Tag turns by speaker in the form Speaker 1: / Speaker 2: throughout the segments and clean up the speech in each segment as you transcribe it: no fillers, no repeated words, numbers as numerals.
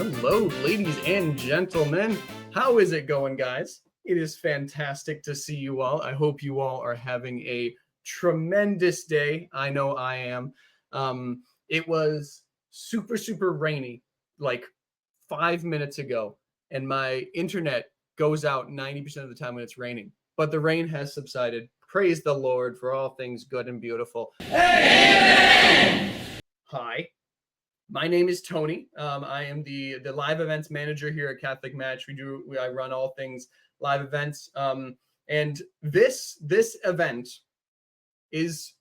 Speaker 1: Hello, ladies and gentlemen. How is it going, guys? It is fantastic to see you all. I hope you all are having a tremendous day. I know I am. It was super, super rainy like 5 minutes ago, and my internet goes out 90% of the time when it's raining. But the rain has subsided. Praise the Lord for all things good and beautiful. Hi. My name is Tony. I am the live events manager here at Catholic Match. I run all things live events. And this event is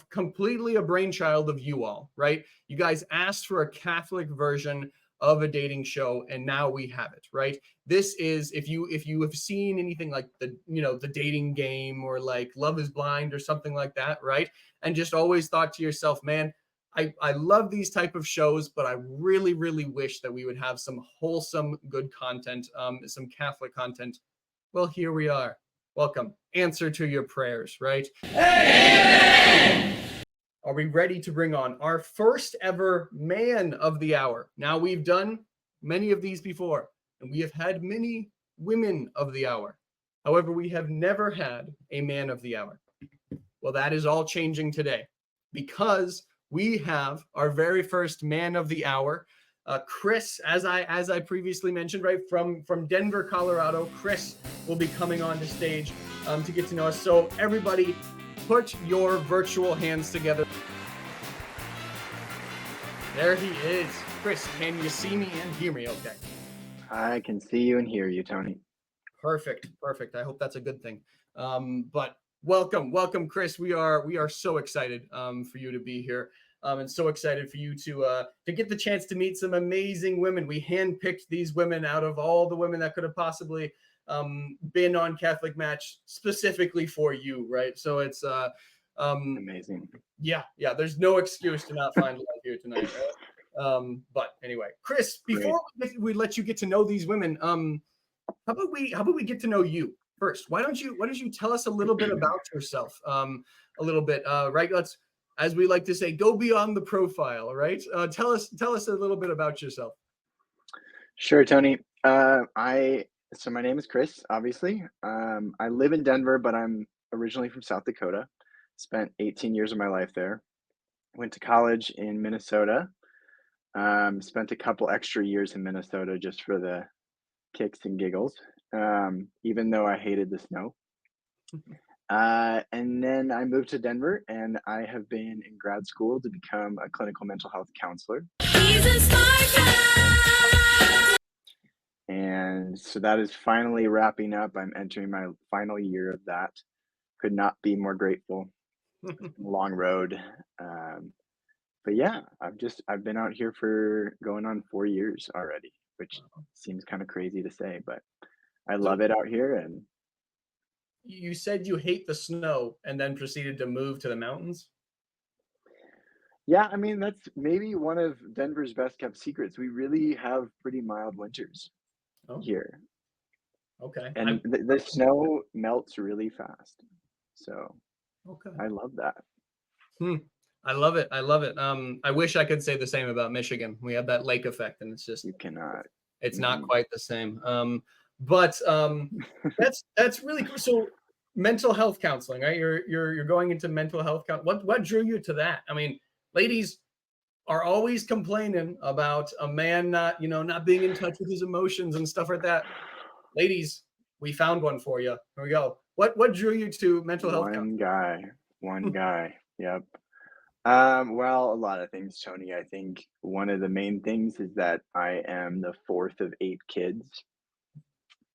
Speaker 1: completely a brainchild of you all, right? You guys asked for a Catholic version of a dating show, and now we have it, right? This is if you have seen anything like the dating game or like Love is Blind or something like that, right? And just always thought to yourself, man, I love these type of shows, but I really, really wish that we would have some wholesome, good content, some Catholic content. Well, here we are. Welcome. Answer to your prayers, right? Are we ready to bring on our first ever man of the hour? Now, we've done many of these before, and we have had many women of the hour. However, we have never had a man of the hour. Well, that is all changing today because we have our very first man of the hour, Chris, as I previously mentioned, right from Denver, Colorado. Chris will be coming on to stage to get to know us. So everybody, put your virtual hands together. There he is. Chris, can you see me and hear me okay?
Speaker 2: I can see you and hear you, Tony.
Speaker 1: Perfect. I hope that's a good thing. But welcome, Chris. We are so excited for you to be here, and so excited for you to get the chance to meet some amazing women. We handpicked these women out of all the women that could have possibly been on Catholic Match specifically for you, right? So it's
Speaker 2: amazing.
Speaker 1: Yeah. There's no excuse to not find love here tonight, right? But anyway, Chris, before we let you get to know these women, how about we get to know you first? Why don't you tell us a little bit about yourself? A little bit, right? Let's, as we like to say, go beyond the profile, right? Tell us a little bit about yourself.
Speaker 2: Sure, Tony. So my name is Chris, obviously. I live in Denver, but I'm originally from South Dakota. Spent 18 years of my life there. Went to college in Minnesota. Spent a couple extra years in Minnesota just for the kicks and giggles, even though I hated the snow. And then I moved to Denver, and I have been in grad school to become a clinical mental health counselor. And so that is finally wrapping up. I'm entering my final year of that. Could not be more grateful. Long road. But yeah, I've been out here for going on 4 years already, which seems kind of crazy to say, but I love it out here. And
Speaker 1: you said you hate the snow and then proceeded to move to the mountains.
Speaker 2: Yeah, I mean, that's maybe one of Denver's best kept secrets. We really have pretty mild winters here.
Speaker 1: Okay.
Speaker 2: And the snow melts really fast. So
Speaker 1: okay.
Speaker 2: I love that.
Speaker 1: I love it. I wish I could say the same about Michigan. We have that lake effect, and it's just
Speaker 2: you cannot.
Speaker 1: It's not quite the same. But that's really cool. So mental health counseling, right? You're going into mental health. What drew you to that? I mean, ladies are always complaining about a man not being in touch with his emotions and stuff like that. Ladies, we found one for you. Here we go. What drew you to mental health counseling?
Speaker 2: One guy. Yep. Well, a lot of things, Tony. I think one of the main things is that I am the fourth of 8 kids.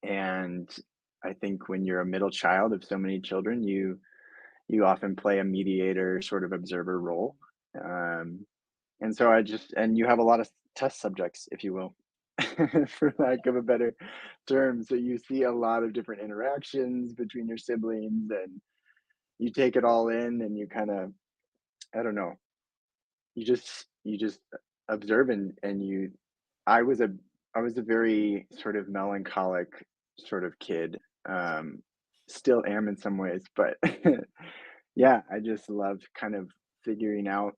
Speaker 2: And I think when you're a middle child of so many children, you often play a mediator sort of observer role. And so and you have a lot of test subjects, if you will, for lack of a better term. So you see a lot of different interactions between your siblings, and you take it all in, and you kind of, I don't know, you just observe, and I was a very sort of melancholic sort of kid. Still am in some ways, but yeah, I just loved kind of figuring out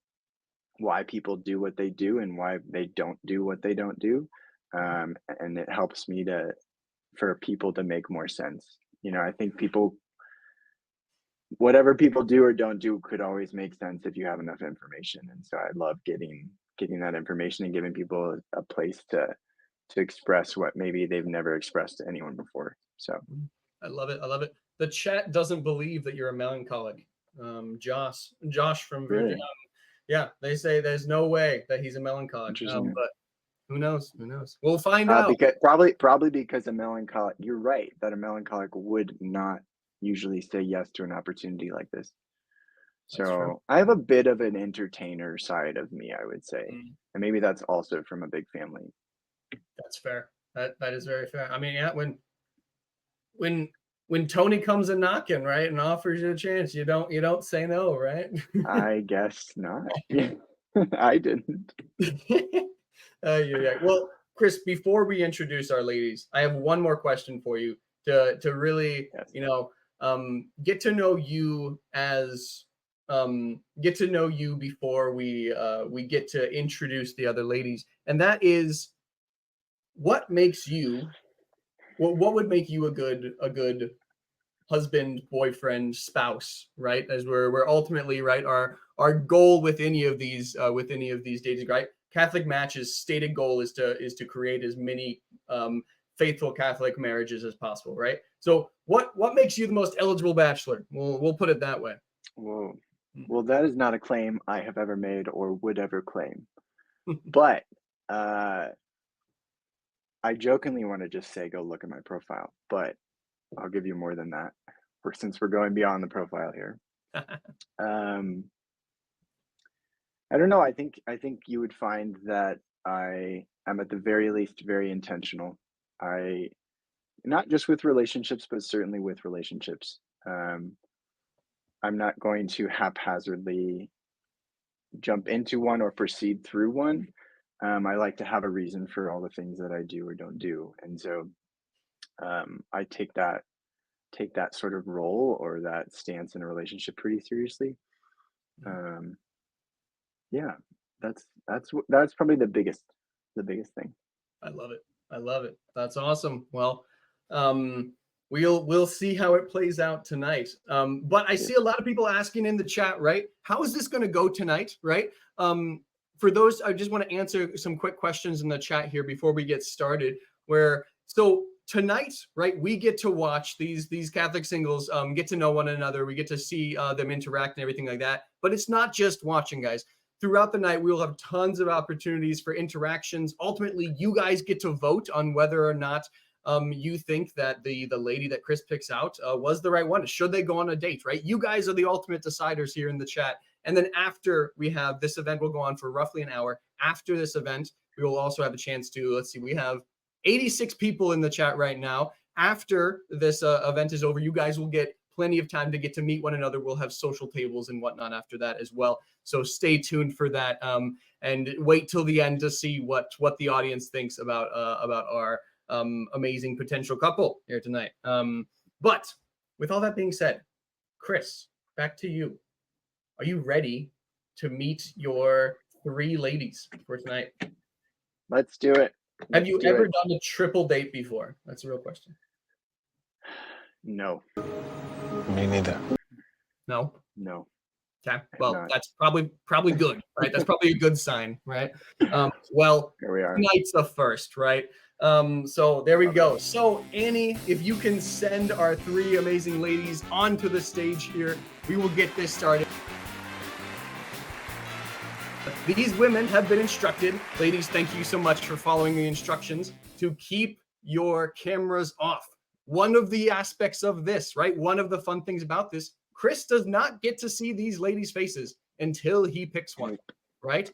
Speaker 2: why people do what they do and why they don't do what they don't do. and it helps me for people to make more sense. I think whatever people do or don't do could always make sense if you have enough information. And so I love getting that information and giving people a place to express what maybe they've never expressed to anyone before. So
Speaker 1: I love it. I love it. The chat doesn't believe that you're a melancholic. Josh from
Speaker 2: really
Speaker 1: yeah, they say there's no way that he's a melancholic.
Speaker 2: interesting.
Speaker 1: But who knows? Who knows? We'll find out.
Speaker 2: Because probably because a melancholic, you're right that a melancholic would not usually say yes to an opportunity like this.
Speaker 1: That's true.
Speaker 2: So I have a bit of an entertainer side of me, I would say,
Speaker 1: Mm,
Speaker 2: and maybe that's also from a big family.
Speaker 1: that's fair. That is very fair. I mean, yeah, when when Tony comes a knocking, right, and offers you a chance, you don't say no, right?
Speaker 2: I guess not. Yeah, I didn't.
Speaker 1: Yeah, yeah. Well, Chris, before we introduce our ladies, I have one more question for you to really,
Speaker 2: Yes.
Speaker 1: get to know you get to know you before we get to introduce the other ladies, and that is what makes you what would make you a good husband, boyfriend, spouse, right? As we're ultimately right our goal with any of these dating, right? Catholic Match's stated goal is to create as many faithful Catholic marriages as possible, right? So what makes you the most eligible bachelor? We'll put it that way.
Speaker 2: Whoa. Well, that is not a claim I have ever made or would ever claim. But I jokingly want to just say, go look at my profile, but I'll give you more than that, since we're going beyond the profile here. Um, I don't know. I think you would find that I am at the very least very intentional. I Not just with relationships, but certainly with relationships. I'm not going to haphazardly jump into one or proceed through one. I like to have a reason for all the things that I do or don't do, and so I take that sort of role or that stance in a relationship pretty seriously. Um, yeah, that's probably the biggest thing.
Speaker 1: I love it. I love it. That's awesome. Well, we'll see how it plays out tonight. But I
Speaker 2: Yeah.
Speaker 1: see a lot of people asking in the chat, right? How is this going to go tonight, right? For those, I just want to answer some quick questions in the chat here before we get started. So tonight, right, we get to watch these Catholic singles get to know one another. We get to see them interact and everything like that. But it's not just watching, guys. Throughout the night, we will have tons of opportunities for interactions. Ultimately, you guys get to vote on whether or not you think that the lady that Chris picks out was the right one. Should they go on a date, right? You guys are the ultimate deciders here in the chat. And then after we have this event, will go on for roughly an hour. After this event, we will also have a chance to, let's see, we have 86 people in the chat right now. After this event is over, you guys will get plenty of time to get to meet one another. We'll have social tables and whatnot after that as well. So stay tuned for that, and wait till the end to see what the audience thinks about our amazing potential couple here tonight. But with all that being said, Chris, back to you. Are you ready to meet your three ladies for tonight?
Speaker 2: Let's do it.
Speaker 1: Have
Speaker 2: Let's
Speaker 1: you
Speaker 2: do
Speaker 1: ever
Speaker 2: it.
Speaker 1: done a triple date before? That's a real question.
Speaker 2: No,
Speaker 3: Me neither.
Speaker 1: No.
Speaker 2: no,
Speaker 1: Okay.
Speaker 2: I have
Speaker 1: Well,
Speaker 2: not.
Speaker 1: that's probably good, right? That's probably a good sign, right? Well,
Speaker 2: Here we are.
Speaker 1: tonight's the first, right? So there we
Speaker 2: Love
Speaker 1: go. So Annie, if you can send our three amazing ladies onto the stage here, we will get this started. These women have been instructed. Ladies, thank you so much for following the instructions to keep your cameras off. One of the aspects of this, right? One of the fun things about this, Chris does not get to see these ladies' faces until he picks one, right?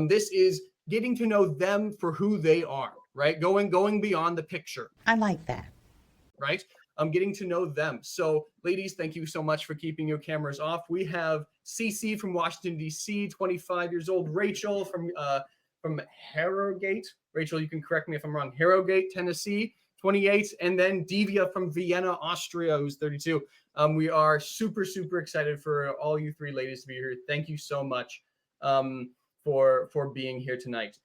Speaker 1: This is getting to know them for who they are, right? Going beyond the picture.
Speaker 4: I like that.
Speaker 1: Right? I'm getting to know them. So, ladies, thank you so much for keeping your cameras off. We have Cici from Washington, D.C., 25 years old. Rachel from Harrogate. Rachel, you can correct me if I'm wrong. Harrogate, Tennessee, 28. And then Deeviya from Vienna, Austria, who's 32. We are super, super excited for all you three ladies to be here. Thank you so much for being here tonight.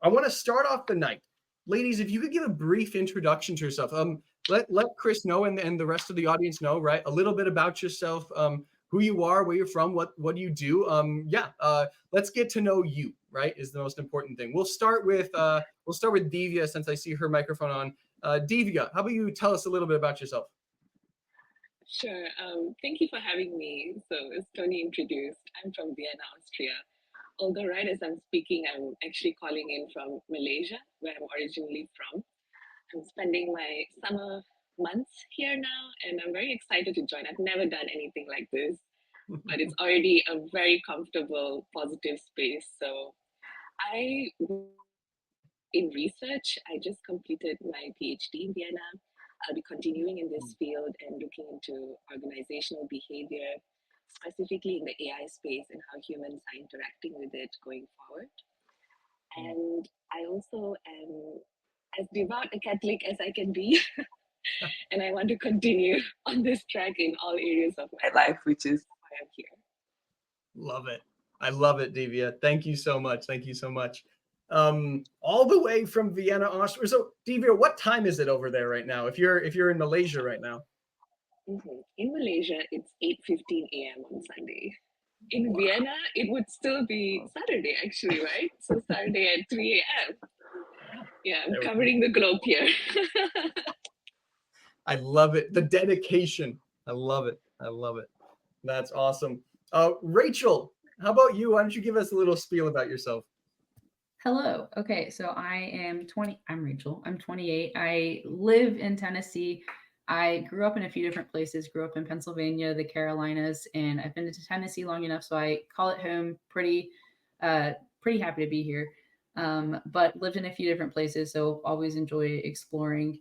Speaker 1: I want to start off the night ladies, if you could give a brief introduction to yourself. Let Chris know and the rest of the audience know, right, a little bit about yourself, who you are, where you're from, what do you do. Let's get to know you, right, is the most important thing. We'll start with Deeviya, since I see her microphone on. Deeviya, how about you tell us a little bit about yourself?
Speaker 4: Sure. Thank you for having me. So, as Tony introduced, I'm from Vienna, Austria. Although, right as I'm speaking, I'm actually calling in from Malaysia, where I'm originally from. I'm spending my summer months here now, and I'm very excited to join. I've never done anything like this, but it's already a very comfortable, positive space. So, I in research, I just completed my PhD in Vienna. I'll be continuing in this field and looking into organizational behavior, specifically in the AI space and how humans are interacting with it going forward. And I also am as devout a Catholic as I can be. And I want to continue on this track in all areas of my life, which is why I'm here.
Speaker 1: Love it. I love it, Deeviya. Thank you so much. Thank you so much. All the way from Vienna, Austria. So, Deeviya, what time is it over there right now? If you're in Malaysia right now.
Speaker 4: In Malaysia, it's 8:15 a.m. on Sunday. In Vienna, it would still be Saturday, actually, right? So Saturday at 3 a.m. Yeah, I'm covering the globe here.
Speaker 1: I love it. The dedication. I love it. I love it. That's awesome. Rachael, how about you? Why don't you give us a little spiel about yourself?
Speaker 5: Hello. Okay, so I am 20. I'm Rachael. I'm 28. I live in Tennessee. I grew up in a few different places. Grew up in Pennsylvania, the Carolinas, and I've been to Tennessee long enough, so I call it home. Pretty happy to be here. But lived in a few different places, so always enjoy exploring.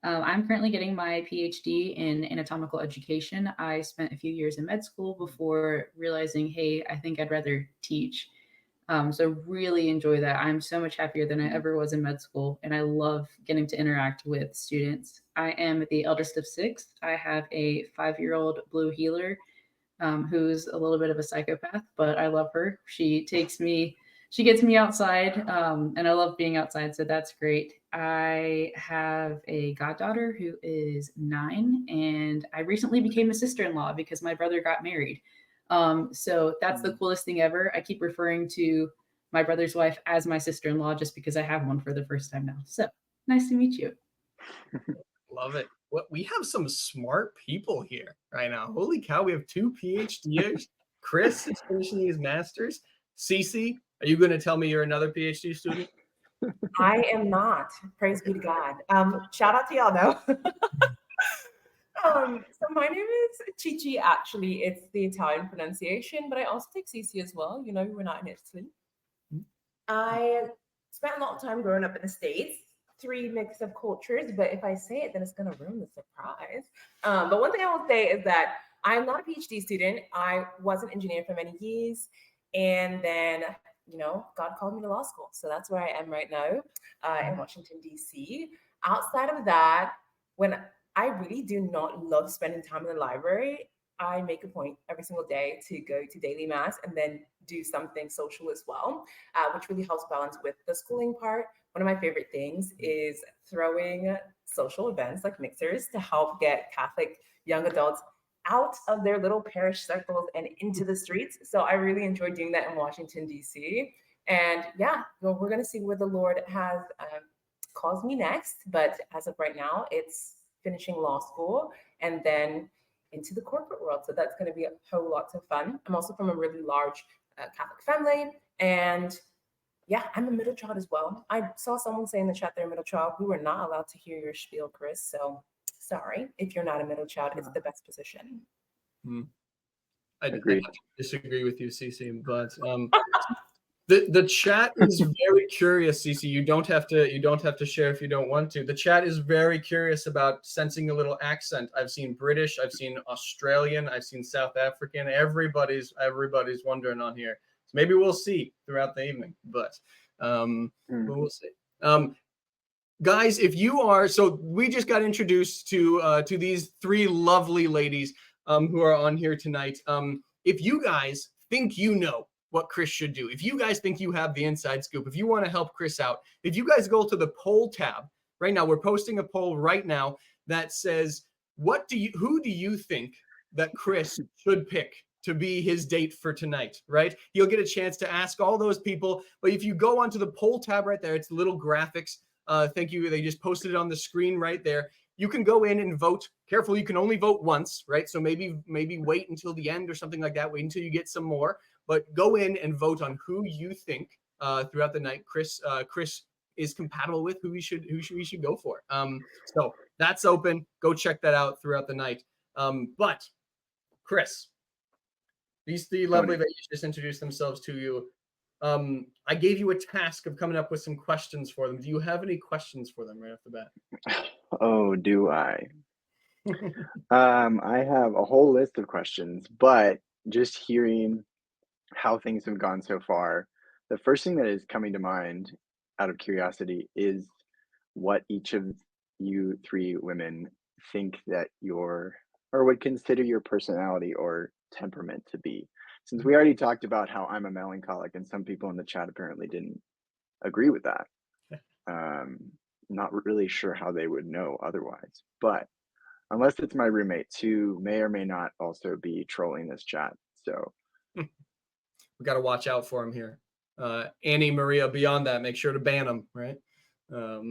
Speaker 5: I'm currently getting my PhD in anatomical education. I spent a few years in med school before realizing, hey, I think I'd rather teach. So really enjoy that. I'm so much happier than I ever was in med school, and I love getting to interact with students. I am the eldest of 6. I have a 5-year-old blue healer who's a little bit of a psychopath, but I love her. She gets me outside, and I love being outside, so that's great. I have a goddaughter who is 9, and I recently became a sister-in-law because my brother got married. So that's the coolest thing ever. I keep referring to my brother's wife as my sister-in-law just because I have one for the first time now. So nice to meet you.
Speaker 1: Love it. We have some smart people here right now. Holy cow, we have 2 PhDs. Chris is finishing his master's. Cici, are you going to tell me you're another PhD student?
Speaker 6: I am not. Praise be to God. Shout out to y'all though. So my name is Cici. Actually, it's the Italian pronunciation, but I also take Cici as well. You know, we're not in Italy. I spent a lot of time growing up in the States, 3 mix of cultures, but if I say it, then it's going to ruin the surprise. But one thing I will say is that I'm not a PhD student. I was an engineer for many years, and then, you know, God called me to law school. So that's where I am right now in Washington, D.C. Outside of that, when I really do not love spending time in the library, I make a point every single day to go to daily mass and then do something social as well, which really helps balance with the schooling part. One of my favorite things is throwing social events like mixers to help get Catholic young adults out of their little parish circles and into the streets. So I really enjoy doing that in Washington, D.C. And yeah, well, we're going to see where the Lord has calls me next. But as of right now, it's finishing law school and then into the corporate world. So that's going to be a whole lot of fun. I'm also from a really large Catholic family. And yeah, I'm a middle child as well. I saw someone say in the chat they're a middle child. We were not allowed to hear your spiel, Chris. So sorry if you're not a middle child. It's the best position.
Speaker 1: I disagree with you, Cici, but the chat is very curious, Cici. You don't have to share if you don't want to. The chat is very curious about sensing a little accent. I've seen British, I've seen Australian, I've seen South African. Everybody's wondering on here. So maybe we'll see throughout the evening, but we'll see. Guys, if you are, so we just got introduced to these 3 lovely ladies who are on here tonight. If you guys think you know what Chris should do. If you guys think you have the inside scoop, if you want to help Chris out, if you guys go to the poll tab right now, we're posting a poll right now that says, who do you think that Chris should pick to be his date for tonight, right? You'll get a chance to ask all those people. But if you go onto the poll tab right there, it's little graphics. Thank you. They just posted it on the screen right there. You can go in and vote. Careful, you can only vote once, right? So maybe wait until the end or something like that. Wait until you get some more. But go in and vote on who you think throughout the night Chris is compatible with, who we should go for. So that's open. Go check that out throughout the night. But Chris, these three lovely ladies just introduced themselves to you. I gave you a task of coming up with some questions for them. Do you have any questions for them right off the bat?
Speaker 2: Oh, do I? I have a whole list of questions, but just hearing how things have gone so far, the first thing that is coming to mind out of curiosity is what each of you three women think that or would consider your personality or temperament to be. Since we already talked about how I'm a melancholic, and some people in the chat apparently didn't agree with that. Not really sure how they would know otherwise, but unless it's my roommates who may or may not also be trolling this chat. So
Speaker 1: we got to watch out for him here. Annie, Maria, beyond that, make sure to ban them, right? I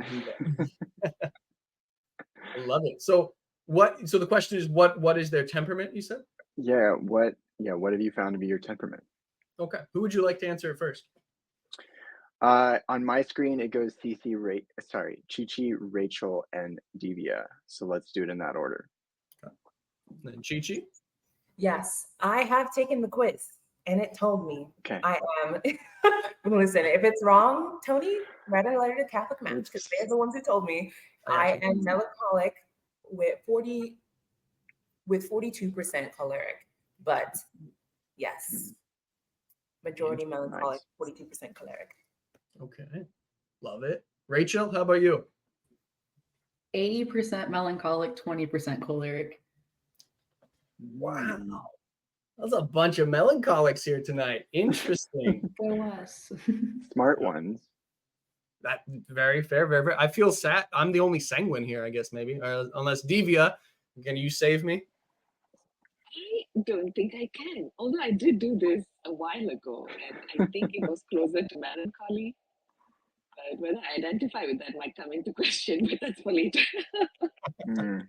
Speaker 1: love it. So the question is, what is their temperament, you said?
Speaker 2: What have you found to be your temperament?
Speaker 1: Okay. Who would you like to answer it first?
Speaker 2: On my screen, it goes Cici, Rachael, and Deeviya. So let's do it in that order.
Speaker 1: Okay. And Cici?
Speaker 6: Yes, I have taken the quiz and it told me I am. Listen, if it's wrong, Tony, write a letter to Catholic Match because they're the ones who told me I am melancholic with 42% choleric. But yes, majority melancholic, 42% choleric.
Speaker 1: Okay, love it. Rachael, how about you?
Speaker 5: 80% melancholic, 20% choleric.
Speaker 1: Wow. That's a bunch of melancholics here tonight. Interesting.
Speaker 5: Go us.
Speaker 2: Smart ones.
Speaker 1: That very fair, very. I feel sad. I'm the only sanguine here, I guess, maybe. Unless Deeviya, can you save me?
Speaker 4: I don't think I can. Although I did do this a while ago, and I think it was closer to melancholy. But whether I identify with that might come into question, but that's for later.
Speaker 1: Wow.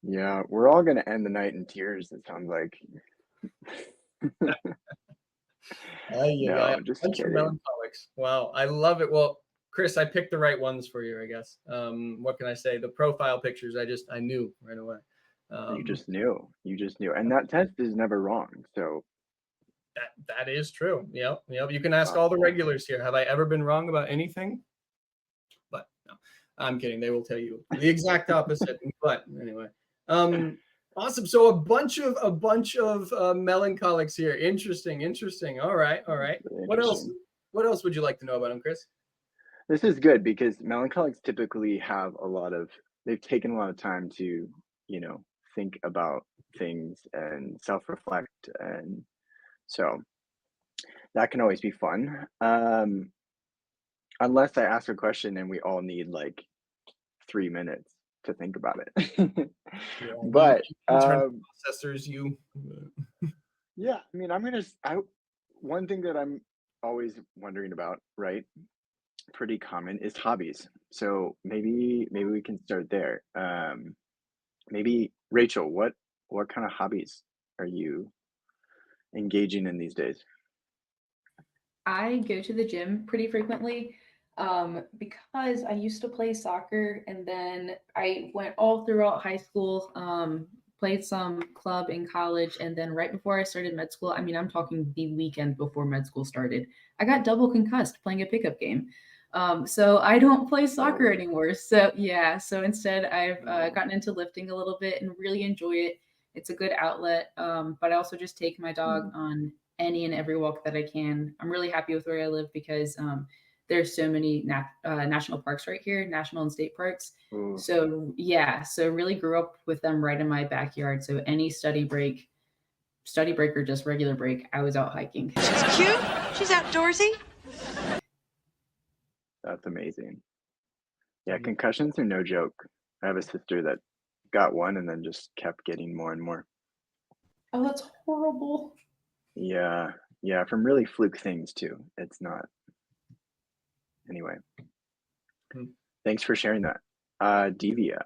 Speaker 2: Yeah, we're all going to end the night in tears, it sounds like.
Speaker 1: No,
Speaker 2: just
Speaker 1: bunch
Speaker 2: kidding.
Speaker 1: of melancholics. Wow, I love it. Well, Chris, I picked the right ones for you, I guess. What can I say? The profile pictures, I knew right away.
Speaker 2: You just knew. And that test is never wrong. So
Speaker 1: that is true. Yep. You can ask all the regulars here. Have I ever been wrong about anything? But no, I'm kidding. They will tell you the exact opposite. But anyway, awesome. So a bunch of melancholics here. Interesting. All right. What else would you like to know about them, Chris?
Speaker 2: This is good because melancholics typically they've taken a lot of time to, think about things and self-reflect, and so that can always be fun. Unless I ask a question and we all need like 3 minutes to think about it. But
Speaker 1: processors,
Speaker 2: yeah, I mean, one thing that I'm always wondering about, right? Pretty common is hobbies. So maybe we can start there. Maybe Rachael, what kind of hobbies are you engaging in these days?
Speaker 5: I go to the gym pretty frequently because I used to play soccer, and then I went all throughout high school, played some club in college, and then right before I started med school, I mean, I'm talking the weekend before med school started, I got double concussed playing a pickup game. So I don't play soccer anymore. So yeah, so instead I've gotten into lifting a little bit and really enjoy it. It's a good outlet. But I also just take my dog on any and every walk that I can. I'm really happy with where I live because there's so many national parks right here, national and state parks.
Speaker 2: Ooh.
Speaker 5: So yeah, so really grew up with them right in my backyard. So any study break, study break or just regular break, I was out hiking.
Speaker 7: She's cute. She's outdoorsy.
Speaker 2: That's amazing. Yeah, concussions are no joke. I have a sister that got one and then just kept getting more and more.
Speaker 5: Oh, that's horrible.
Speaker 2: Yeah, from really fluke things too. It's not. Anyway, thanks for sharing that. Deeviya,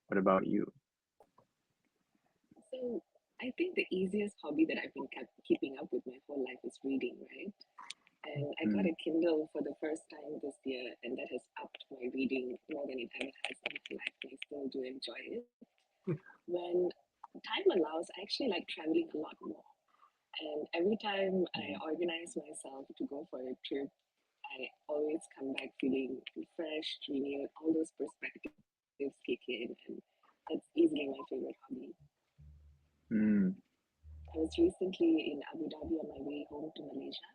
Speaker 2: what about you?
Speaker 4: So I think the easiest hobby that I've been keeping up with my whole life is reading, right? And I got a Kindle for the first time this year, and that has upped my reading more than it ever has in my life. And I still do enjoy it. When time allows, I actually like traveling a lot more. And every time I organize myself to go for a trip, I always come back feeling refreshed, renewed, all those perspectives kick in, and that's easily my favorite hobby.
Speaker 2: Mm,
Speaker 4: I was recently in Abu Dhabi on my way home to Malaysia,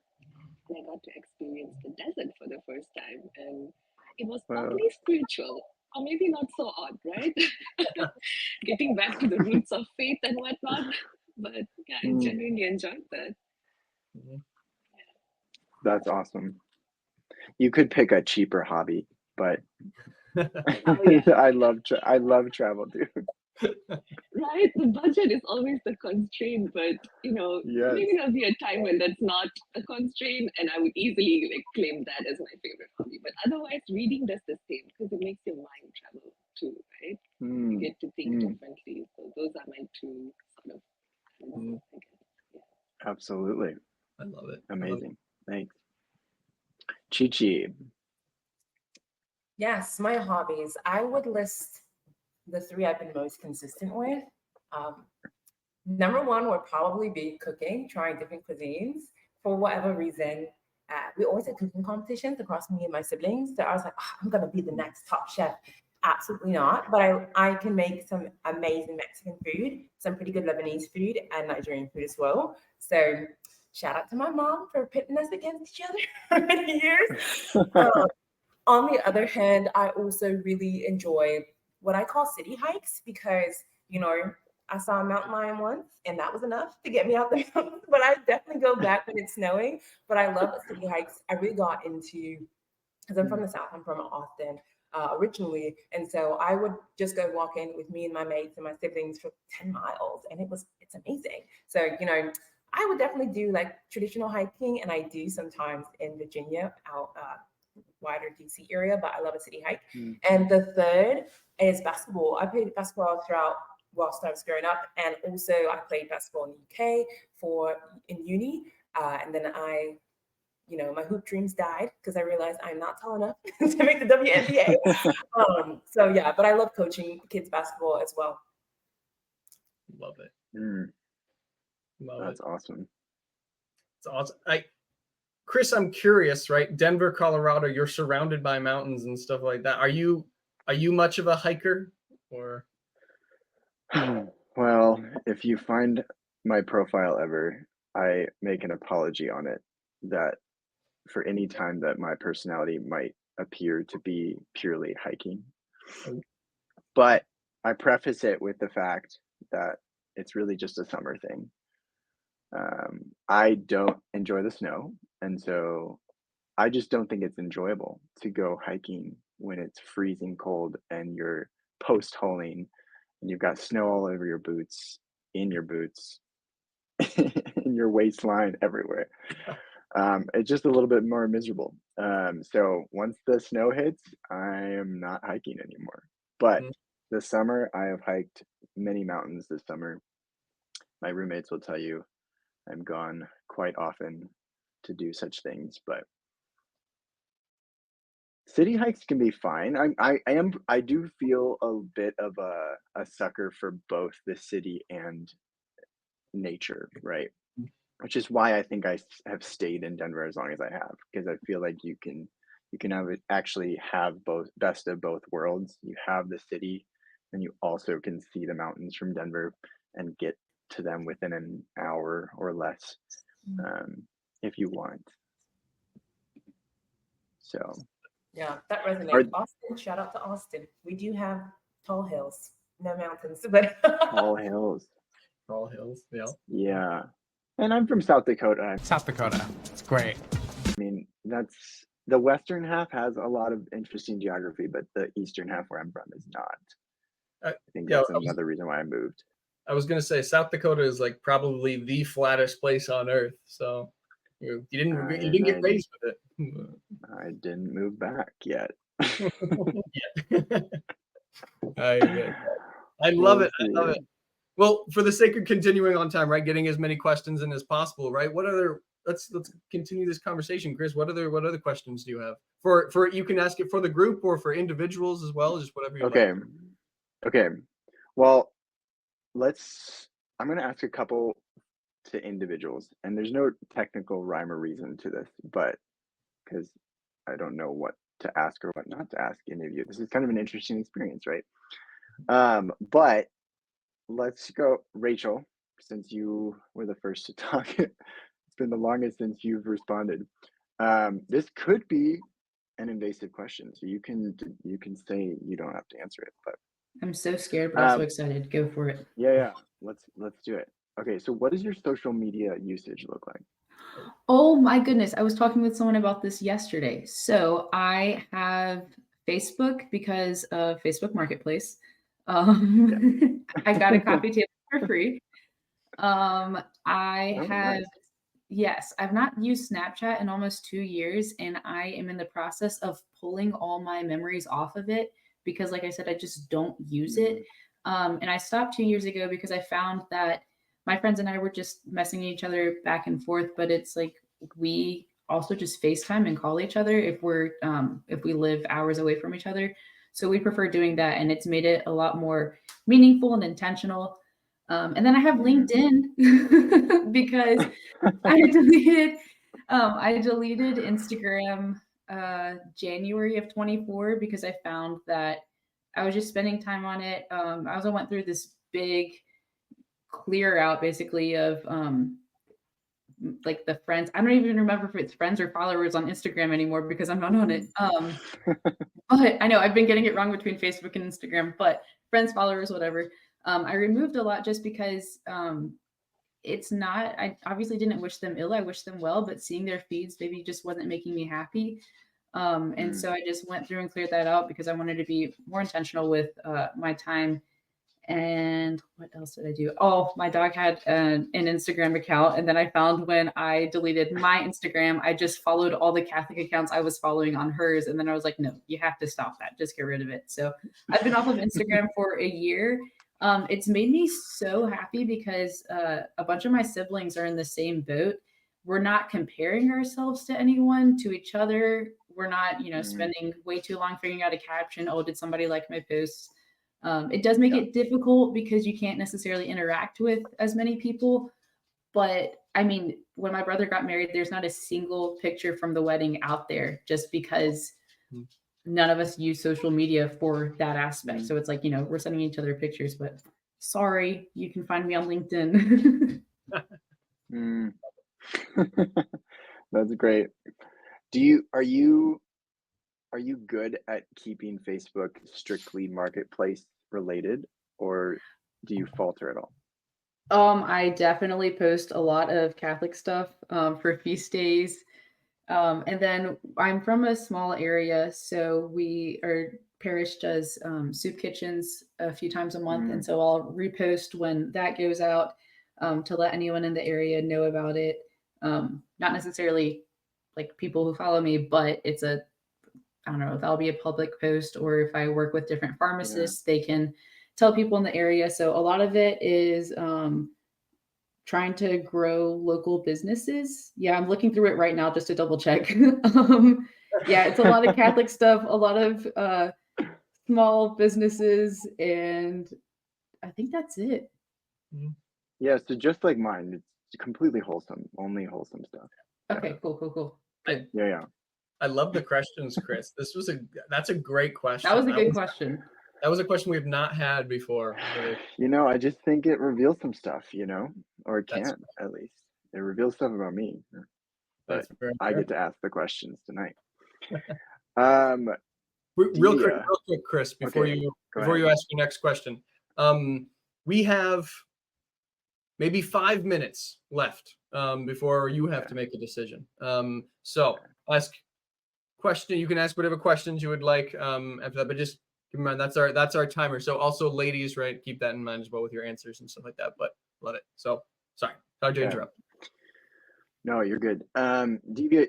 Speaker 4: and I got to experience the desert for the first time, and it was
Speaker 2: wow.
Speaker 4: oddly spiritual, or maybe not so odd, right? Getting back to the roots of faith and whatnot. But yeah, I genuinely enjoyed that.
Speaker 2: That's awesome. You could pick a cheaper hobby, but
Speaker 4: Oh, yeah.
Speaker 2: I love travel too.
Speaker 4: Right? The budget is always the constraint, but
Speaker 2: Yes.
Speaker 4: maybe there'll be a time when that's not a constraint, and I would easily claim that as my favorite hobby. But otherwise, reading does the same because it makes your mind travel too, right? You get to think differently. So those are my two sort of. I guess. Yeah.
Speaker 2: Absolutely.
Speaker 1: I love it.
Speaker 2: Amazing. Thanks. Cici.
Speaker 6: Yes, my hobbies. I would list the three I've been most consistent with. Number one would probably be cooking, trying different cuisines. For whatever reason, we always had cooking competitions across me and my siblings. So I was like, I'm going to be the next top chef. Absolutely not. But I can make some amazing Mexican food, some pretty good Lebanese food, and Nigerian food as well. So shout out to my mom for pitting us against each other for many years. On the other hand, I also really enjoy what I call city hikes because, I saw a mountain lion once and that was enough to get me out the mountains. But I definitely go back when it's snowing. But I love city hikes. I really got into, because I'm from the South, I'm from Austin originally. And so I would just go walking with me and my mates and my siblings for 10 miles. And it's amazing. So, I would definitely do like traditional hiking. And I do sometimes in Virginia out wider DC area, but I love a city hike. And the third is basketball. I played basketball whilst I was growing up, and also I played basketball in the UK in uni. And then my hoop dreams died because I realized I'm not tall enough to make the WNBA. So yeah, but I love coaching kids basketball as well.
Speaker 1: Love it.
Speaker 2: That's awesome.
Speaker 1: It's awesome. Chris, I'm curious, right? Denver, Colorado, you're surrounded by mountains and stuff like that. Are you much of a hiker or?
Speaker 2: Well, if you find my profile ever, I make an apology on it that for any time that my personality might appear to be purely hiking. But I preface it with the fact that it's really just a summer thing. I don't enjoy the snow, and so I just don't think it's enjoyable to go hiking when it's freezing cold and you're post-holing and you've got snow all over your boots, in your boots, in your waistline, everywhere. It's just a little bit more miserable. So once the snow hits, I am not hiking anymore. But this summer, I have hiked many mountains this summer. My roommates will tell you I'm gone quite often to do such things, but city hikes can be fine. I do feel a bit of a sucker for both the city and nature, right? Which is why I think have stayed in Denver as long as I have, because I feel like you can actually have both, best of both worlds. You have the city, and you also can see the mountains from Denver and get to them within an hour or less, if you want. So
Speaker 6: yeah, that resonates. Austin, shout out to Austin. We do have tall hills, no mountains, but
Speaker 2: tall hills.
Speaker 1: All hills. Yeah.
Speaker 2: Yeah. And I'm from South Dakota.
Speaker 3: South Dakota. It's great.
Speaker 2: I mean, that's the western half has a lot of interesting geography, but the eastern half where I'm from is not.
Speaker 1: Uh,
Speaker 2: I think
Speaker 1: yeah,
Speaker 2: that's another reason why I moved.
Speaker 1: I was gonna say South Dakota is like probably the flattest place on earth. So you didn't get raised with it.
Speaker 2: I didn't move back yet.
Speaker 1: Yeah. I love
Speaker 2: We'll
Speaker 1: it. I love
Speaker 2: see.
Speaker 1: it. Well, for the sake of continuing on time, right? Getting as many questions in as possible, right? What other let's continue this conversation, Chris. What other questions do you have? For you can ask it for the group or for individuals as well, just whatever you
Speaker 2: Okay.
Speaker 1: like.
Speaker 2: Okay. Well, I'm going to ask a couple to individuals, and there's no technical rhyme or reason to this, but because I don't know what to ask or what not to ask any of you. This is kind of an interesting experience, right? But let's go, Rachel, since you were the first to talk. It's been the longest since you've responded. This could be an invasive question, so you can say you don't have to answer it, but
Speaker 5: I'm so scared, but also excited. Go for it.
Speaker 2: yeah, let's do it. Okay, so what does your social media usage look like?
Speaker 5: Oh my goodness. I was talking with someone about this yesterday. So I have Facebook because of Facebook Marketplace. I got a coffee table for free. I have,
Speaker 2: nice.
Speaker 5: yes, I've not used Snapchat in almost 2 years, and I am in the process of pulling all my memories off of it because, like I said, I just don't use it. And I stopped 2 years ago because I found that my friends and I were just messing each other back and forth, but it's like we also just FaceTime and call each other if we live hours away from each other. So we prefer doing that, and it's made it a lot more meaningful and intentional. And then I have LinkedIn because I deleted Instagram January of 24 because I found that I was just spending time on it. I also went through this big clear out basically of like the friends. I don't even remember if it's friends or followers on Instagram anymore because I'm not on it. But I know I've been getting it wrong between Facebook and Instagram, but friends, followers, whatever. I removed a lot just because it's not, I obviously didn't wish them ill. I wish them well, but seeing their feeds maybe just wasn't making me happy. And so I just went through and cleared that out because I wanted to be more intentional with my time. And what else did I do? Oh, my dog had an Instagram account. And then I found when I deleted my Instagram, I just followed all the Catholic accounts I was following on hers. And then I was like, no, you have to stop that. Just get rid of it. So I've been off of Instagram for a year. It's made me so happy because a bunch of my siblings are in the same boat. We're not comparing ourselves to anyone, to each other. We're not, spending way too long figuring out a caption. Oh, did somebody like my posts? It does make it difficult because you can't necessarily interact with as many people. But I mean, when my brother got married, there's not a single picture from the wedding out there just because none of us use social media for that aspect. So it's like, we're sending each other pictures, but sorry, you can find me on LinkedIn.
Speaker 2: That's great. Are you good at keeping Facebook strictly marketplace related, or do you falter at all?
Speaker 5: I definitely post a lot of Catholic stuff for feast days. And then I'm from a small area, so our parish does soup kitchens a few times a month. And so I'll repost when that goes out to let anyone in the area know about it. Not necessarily like people who follow me, but I don't know if that'll be a public post or if I work with different pharmacists, they can tell people in the area. So a lot of it is trying to grow local businesses. Yeah, I'm looking through it right now just to double check. Yeah, it's a lot of Catholic stuff, a lot of small businesses, and I think that's it.
Speaker 2: Yeah, so just like mine, it's completely wholesome, only wholesome stuff.
Speaker 5: Okay, cool. Good.
Speaker 2: Yeah.
Speaker 1: I love the questions, Chris. That's a great question.
Speaker 5: That was a good question.
Speaker 1: That was a question we've not had before.
Speaker 2: I just think it reveals some stuff, or it can at least. It reveals stuff about me. But I get to ask the questions tonight.
Speaker 1: Real quick, Chris, before you ask your next question. We have maybe 5 minutes left before you have to make a decision. So ask question. You can ask whatever questions you would like after that, but just keep in mind that's our timer. So also, ladies, right? Keep that in mind as well with your answers and stuff like that. But love it. So sorry to interrupt.
Speaker 2: No, you're good. Deeviya,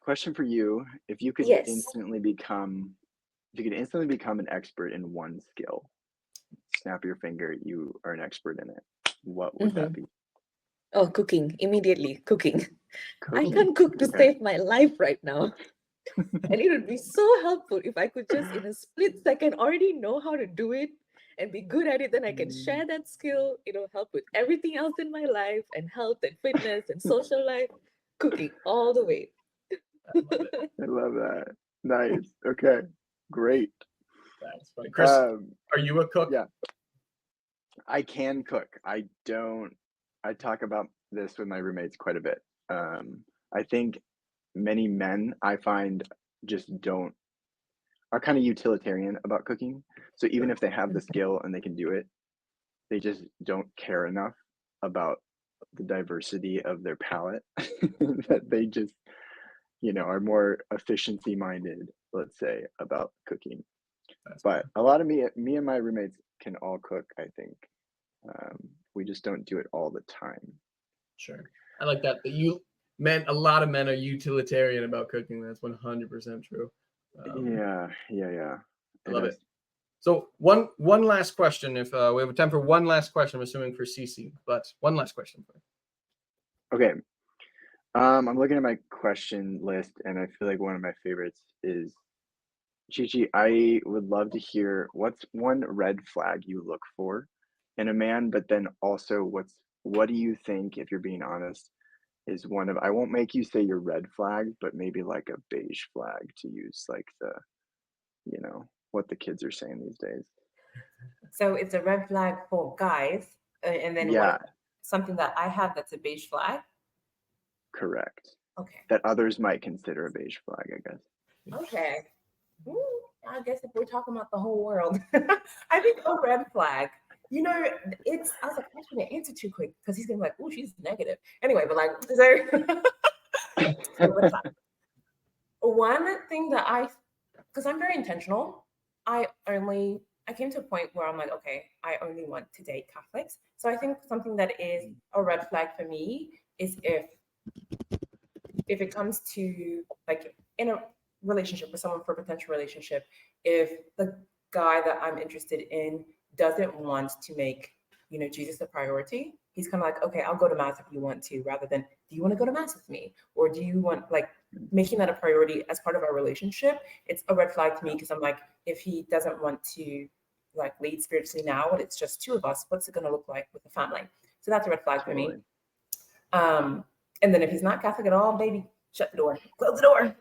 Speaker 2: question for you: if you could
Speaker 8: Yes.
Speaker 2: instantly become an expert in one skill, snap your finger, you are an expert in it. What would that be?
Speaker 8: Oh, cooking. Immediately cooking. I
Speaker 2: Cooking.
Speaker 8: can't cook to
Speaker 2: Okay.
Speaker 8: save my life right now. And it would be so helpful if I could just in a split second already know how to do it and be good at it. Then I can share that skill, help with everything else in my life and health and fitness and social life. Cooking all the way.
Speaker 2: I love that. Nice. Okay. Great.
Speaker 1: That's funny. Chris, are you a cook?
Speaker 2: Yeah. I can cook. I talk about this with my roommates quite a bit. I think many men I find just are kind of utilitarian about cooking. So even if they have the skill and they can do it, they just don't care enough about the diversity of their palate that they just, are more efficiency minded, let's say, about cooking. But a lot of me and my roommates can all cook, I think. We just don't do it all the time.
Speaker 1: Sure. I like that. A lot of men are utilitarian about cooking. That's 100% true.
Speaker 2: Yeah.
Speaker 1: I love it. So one last question. If we have time for one last question, I'm assuming for Cici, but one last question.
Speaker 2: Okay. I'm looking at my question list, and I feel like one of my favorites is Cici. I would love to hear what's one red flag you look for in a man, but then also what do you think, if you're being honest, is one of, I won't make you say your red flag, but maybe like a beige flag, to use like the, what the kids are saying these days.
Speaker 6: So it's a red flag for guys, and then something that I have that's a beige flag.
Speaker 2: Correct.
Speaker 6: Okay.
Speaker 2: That others might consider a beige flag, I guess.
Speaker 6: Okay. I guess if we're talking about the whole world, I think a red flag. I was like, I'm going to answer too quick because he's gonna be like, "Oh, she's negative." Anyway, but like, one thing that because I'm very intentional, I came to a point where I'm like, okay, I only want to date Catholics. So I think something that is a red flag for me is if it comes to like in a relationship with someone for a potential relationship, if the guy that I'm interested in doesn't want to make, Jesus a priority, he's kind of like, okay, I'll go to mass if you want to, rather than, do you want to go to mass with me? Or do you want, like, making that a priority as part of our relationship? It's a red flag to me because I'm like, if he doesn't want to like lead spiritually now, and it's just two of us, what's it going to look like with the family? So that's a red flag for me. And then if he's not Catholic at all, baby, shut the door, close the door.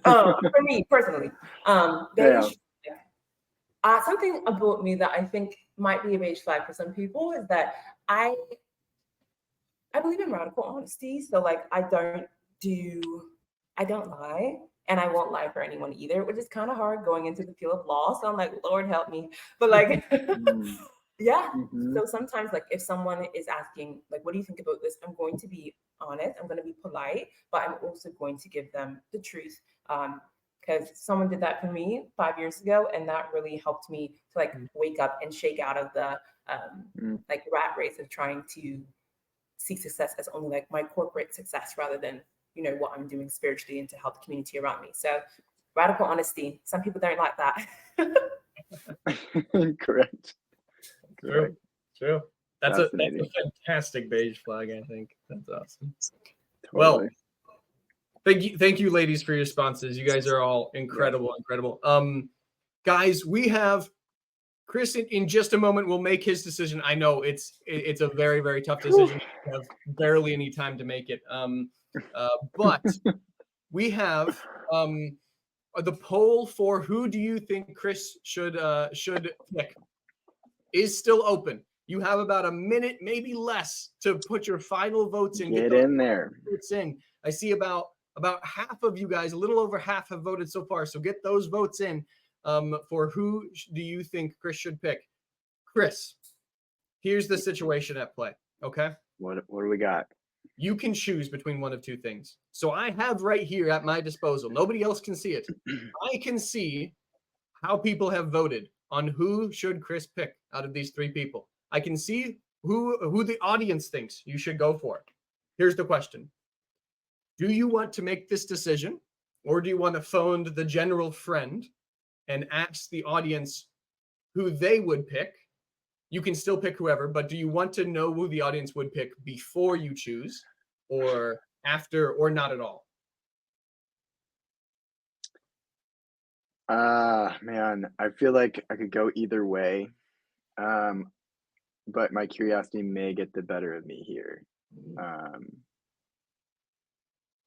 Speaker 6: For me personally, beige. Something about me that I think might be a beige flag for some people is that I believe in radical honesty. So like I don't lie, and I won't lie for anyone either, which is kind of hard going into the field of law. So I'm like, Lord help me. But like yeah. So sometimes like if someone is asking like, what do you think about this? I'm going to be honest, I'm going to be polite, but I'm also going to give them the truth. Because someone did that for me 5 years ago, and that really helped me to like wake up and shake out of the like rat race of trying to seek success as only like my corporate success rather than what I'm doing spiritually and to help the community around me. So radical honesty. Some people don't like that.
Speaker 2: Correct.
Speaker 1: True. That's a fantastic beige flag, I think. That's awesome.
Speaker 2: Totally.
Speaker 1: Well, thank you, ladies, for your responses. You guys are all incredible. Guys, we have Chris in just a moment will make his decision. I know it's a very, very tough decision. We have barely any time to make it. But we have the poll for who do you think Chris should pick is still open. You have about a minute, maybe less, to put your final votes in.
Speaker 2: Get in there.
Speaker 1: Votes in. I see about half of you guys, a little over half, have voted so far. So get those votes in for who do you think Chris should pick. Chris, here's the situation at play. Okay.
Speaker 2: What do we got?
Speaker 1: You can choose between one of two things. So I have right here at my disposal, nobody else can see it. I can see how people have voted on who should Chris pick out of these three people. I can see who the audience thinks you should go for. Here's the question. Do you want to make this decision, or do you want to phone the general friend and ask the audience who they would pick? You can still pick whoever, but do you want to know who the audience would pick before you choose, or after, or not at all?
Speaker 2: Man, I feel like I could go either way. But my curiosity may get the better of me here.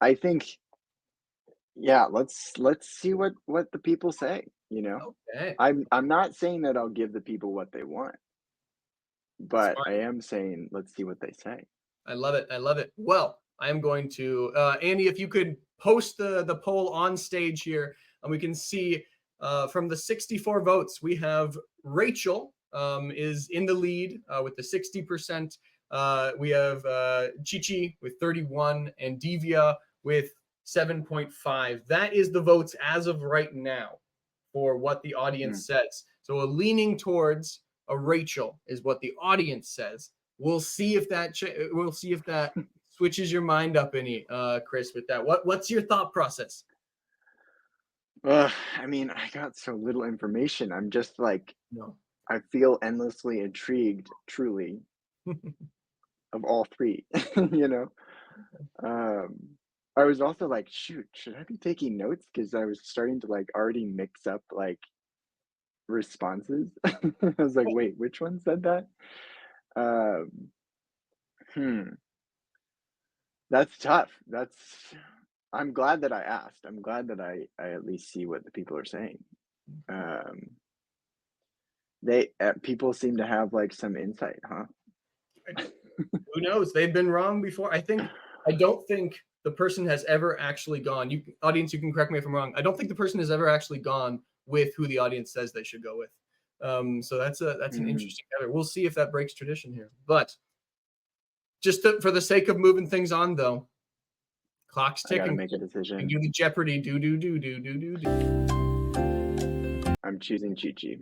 Speaker 2: I think, yeah, let's see what the people say, you know.
Speaker 1: Okay.
Speaker 2: I'm not saying that I'll give the people what they want, but
Speaker 1: Smart.
Speaker 2: I am saying let's see what they say.
Speaker 1: I love it. I love it. Well, I am going to, Andy, if you could post the poll on stage here, and we can see from the 64 votes, we have Rachael is in the lead with the 60%. We have Cici with 31 and Deeviya with 7.5. That is the votes as of right now for what the audience says. So a leaning towards a Rachael is what the audience says. We'll see if that switches your mind up any, Chris, with that. What's your thought process?
Speaker 2: I mean, I got so little information. I'm just like,
Speaker 1: No.
Speaker 2: I feel endlessly intrigued, truly, of all three, you know? I was also like, shoot, should I be taking notes? Because I was starting to like already mix up like responses. I was like, wait, which one said that? That's tough. I'm glad that I asked. I'm glad that I at least see what the people are saying. People seem to have like some insight, huh?
Speaker 1: Who knows? They've been wrong before. I don't think the person has ever actually gone. Audience, you can correct me if I'm wrong. I don't think the person has ever actually gone with who the audience says they should go with. So that's an interesting matter. We'll see if that breaks tradition here. But just for the sake of moving things on, though, clock's
Speaker 2: I gotta
Speaker 1: ticking.
Speaker 2: make a decision.
Speaker 1: And do the Jeopardy. Do.
Speaker 2: I'm choosing Cici.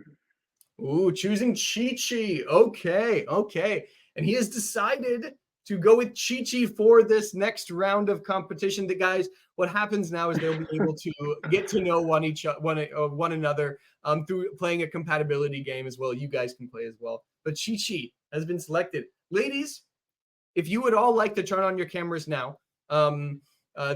Speaker 1: Ooh, choosing Cici. Okay. And he has decided to go with Cici for this next round of competition. That, guys, what happens now is they'll be able to get to know one another through playing a compatibility game as well. You guys can play as well. But Cici has been selected. Ladies, if you would all like to turn on your cameras now,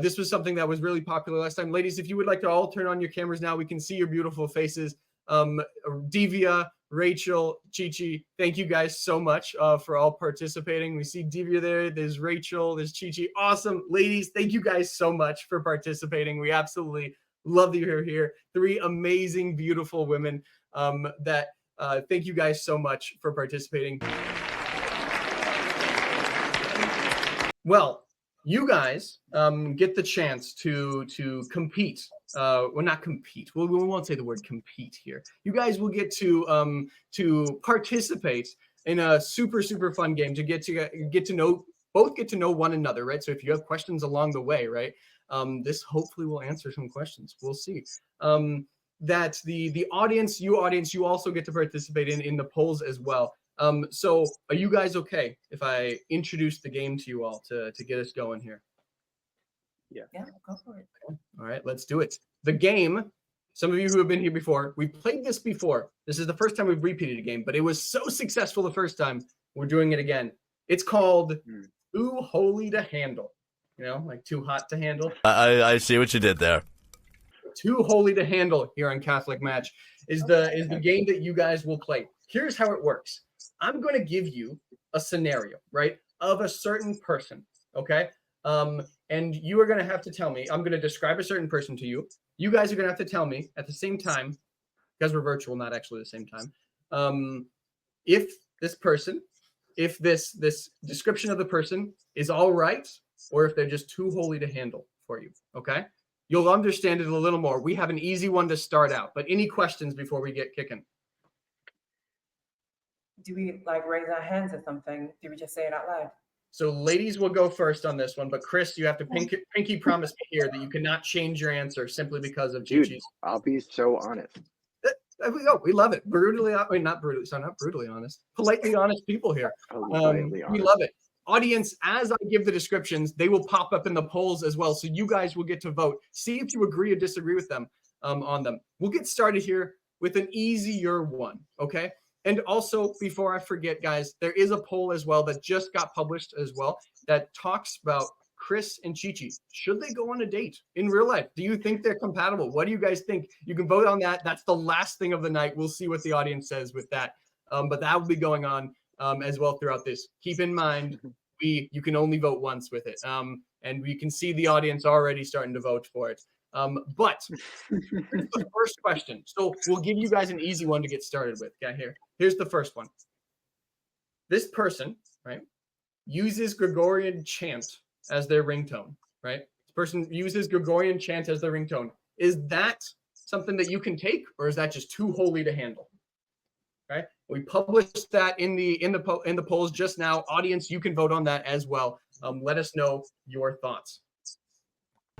Speaker 1: this was something that was really popular last time. Ladies, if you would like to all turn on your cameras now, we can see your beautiful faces. Deeviya, Rachael, Cici, thank you guys so much for all participating. We see Deeviya there. There's Rachael. There's Cici. Awesome. Ladies, thank you guys so much for participating. We absolutely love that you're here. Three amazing, beautiful women thank you guys so much for participating. Well, you guys get the chance to compete. Well, not compete. We won't say the word compete here. You guys will get to participate in a super fun game to get to know one another, right? So if you have questions along the way, right, this hopefully will answer some questions. We'll see. That the audience, you also get to participate in the polls as well. So are you guys okay if I introduce the game to you all to get us going here?
Speaker 6: Yeah, go for it.
Speaker 1: Okay. All right, let's do it. The game, some of you who have been here before, we played this before. This is the first time we've repeated a game, but it was so successful the first time, we're doing it again. It's called Too Holy to Handle. You know, like too hot to handle.
Speaker 3: I see what you did there.
Speaker 1: Too Holy to Handle here on Catholic Match is the game that you guys will play. Here's how it works. I'm going to give you a scenario, right, of a certain person, okay? And you are going to have to tell me, I'm going to describe a certain person to you. You guys are going to have to tell me at the same time, because we're virtual, not actually the same time, if this description of the person is all right, or if they're just too holy to handle for you, okay? You'll understand it a little more. We have an easy one to start out, but any questions before we get kicking?
Speaker 6: do we like raise our hands or something? Do we just say it out loud?
Speaker 1: So ladies will go first on this one, but Chris, you have to pinky promise me here that you cannot change your answer simply because of
Speaker 2: Dude,
Speaker 1: Cici.
Speaker 2: I'll be so honest.
Speaker 1: We love it. Not brutally honest. Politely honest people here.
Speaker 2: Politely
Speaker 1: We
Speaker 2: honest.
Speaker 1: love it. Audience, as I give the descriptions, they will pop up in the polls as well. So you guys will get to vote. See if you agree or disagree with them on them. We'll get started here with an easier one, okay? And also, before I forget, guys, there is a poll as well that just got published as well that talks about Chris and Cici. Should they go on a date in real life? Do you think they're compatible? What do you guys think? You can vote on that. That's the last thing of the night. We'll see what the audience says with that. But that will be going on as well throughout this. Keep in mind, you can only vote once with it. And we can see the audience already starting to vote for it. But here's the first question. So we'll give you guys an easy one to get started with. Here's the first one. This person, right, uses Gregorian chant as their ringtone, right? This person uses Gregorian chant as their ringtone. Is that something that you can take, or is that just too holy to handle? Right? We published that in the polls just now. Audience, you can vote on that as well. Let us know your thoughts.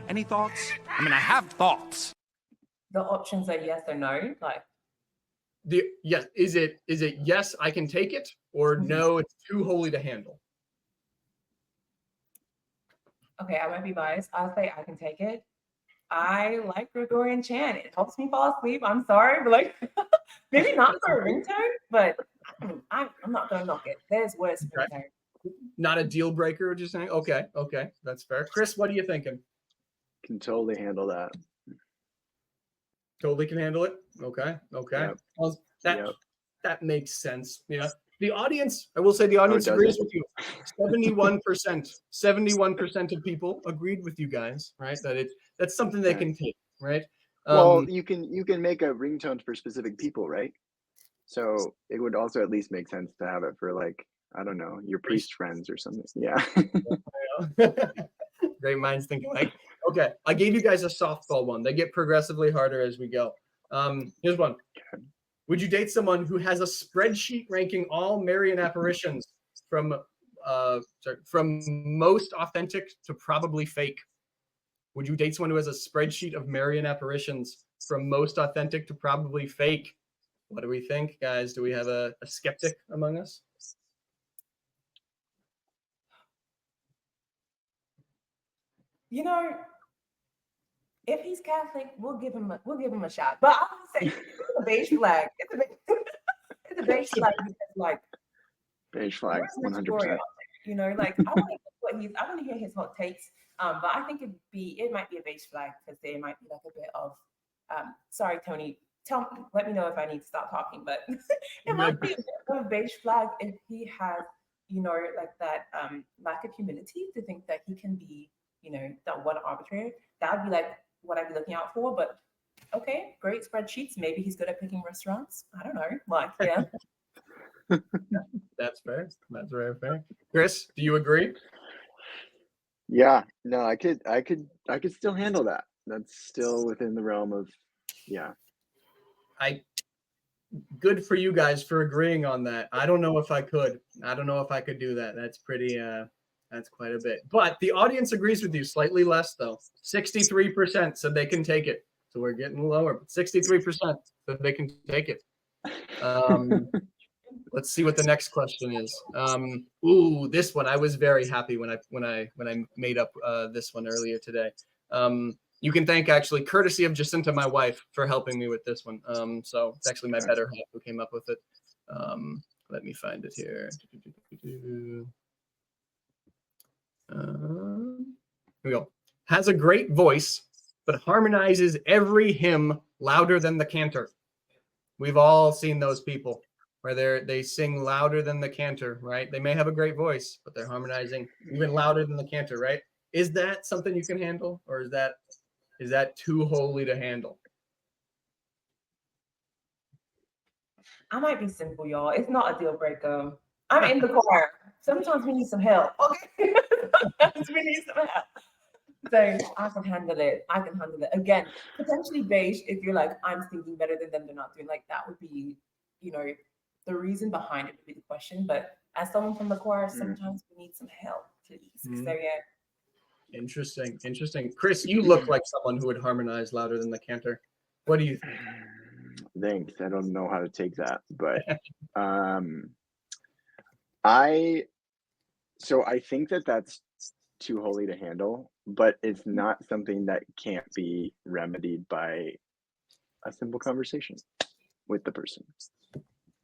Speaker 9: Any thoughts? I mean, I have thoughts.
Speaker 6: The options are yes or no. Like,
Speaker 1: yes, is it yes, I can take it, or no, it's too holy to handle?
Speaker 6: okay, I might be biased. I'll say I can take it. I like Gregorian chant. It helps me fall asleep. I'm sorry, but like maybe not for a ringtone, but I'm not gonna knock it. There's worse ringtone.
Speaker 1: Not a deal breaker, would you say? Okay, that's fair. Chris, what are you thinking?
Speaker 2: Can totally handle that.
Speaker 1: Totally can handle it. Okay.
Speaker 2: Yep.
Speaker 1: Well,
Speaker 2: Yep.
Speaker 1: that makes sense. Yeah. The audience, I will say the audience agrees with you. 71% of people agreed with you guys, right? That's something they can take, right?
Speaker 2: Well, you can make a ringtone for specific people, right? So it would also at least make sense to have it for, like, I don't know, your priest friends or something. Yeah.
Speaker 1: Great minds think alike. Okay, I gave you guys a softball one. They get progressively harder as we go. Here's one. Would you date someone who has a spreadsheet ranking all Marian apparitions from most authentic to probably fake? Would you date someone who has a spreadsheet of Marian apparitions from most authentic to probably fake? What do we think, guys? Do we have a skeptic among us?
Speaker 6: You know, if he's Catholic, we'll give him a shot. But I would say it's a beige flag. It's a beige flag because, like,
Speaker 2: Beige flag,
Speaker 6: where's Rich
Speaker 2: 100%.
Speaker 6: You know, like I want to hear his hot takes. But I think it might be a beige flag because there might be like a bit of sorry, Tony. Let me know if I need to stop talking, but it might be a bit of a beige flag if he has, you know, like that lack of humility to think that he can be, you know, that one arbitrator. That would be like what I'd be looking out for. But okay, great spreadsheets. Maybe he's good at picking restaurants. I don't know. Like, yeah.
Speaker 1: That's fair. That's very fair. Chris, do you agree?
Speaker 2: Yeah, no, I could still handle that. That's still within the realm of, yeah.
Speaker 1: Good for you guys for agreeing on that. I don't know if I could. I don't know if I could do that. That's pretty that's quite a bit. But the audience agrees with you, slightly less though. 63% said they can take it. So we're getting lower, but 63% said they can take it. Let's see what the next question is. This one I was very happy when I made up this one earlier today. You can thank actually courtesy of Jacinta, my wife, for helping me with this one. So it's actually my better half who came up with it. Let me find it here. Here we go. Has a great voice, but harmonizes every hymn louder than the cantor. We've all seen those people where they sing louder than the cantor, right? They may have a great voice, but they're harmonizing even louder than the cantor, right? Is that something you can handle, or is that too holy to handle?
Speaker 6: I might be simple, y'all. It's not a deal breaker. I'm in the choir. Sometimes we need some help. Okay. Sometimes we need some help. So I can handle it. Again, potentially beige if you're like, I'm thinking better than them, they're not doing, like, that would be, you know, the reason behind it would be the question. But as someone from the choir, sometimes we need some help, please. So yeah.
Speaker 1: Interesting. Chris, you look like someone who would harmonize louder than the cantor. What do you think?
Speaker 2: Thanks. I don't know how to take that, but I think that that's too holy to handle, but it's not something that can't be remedied by a simple conversation with the person.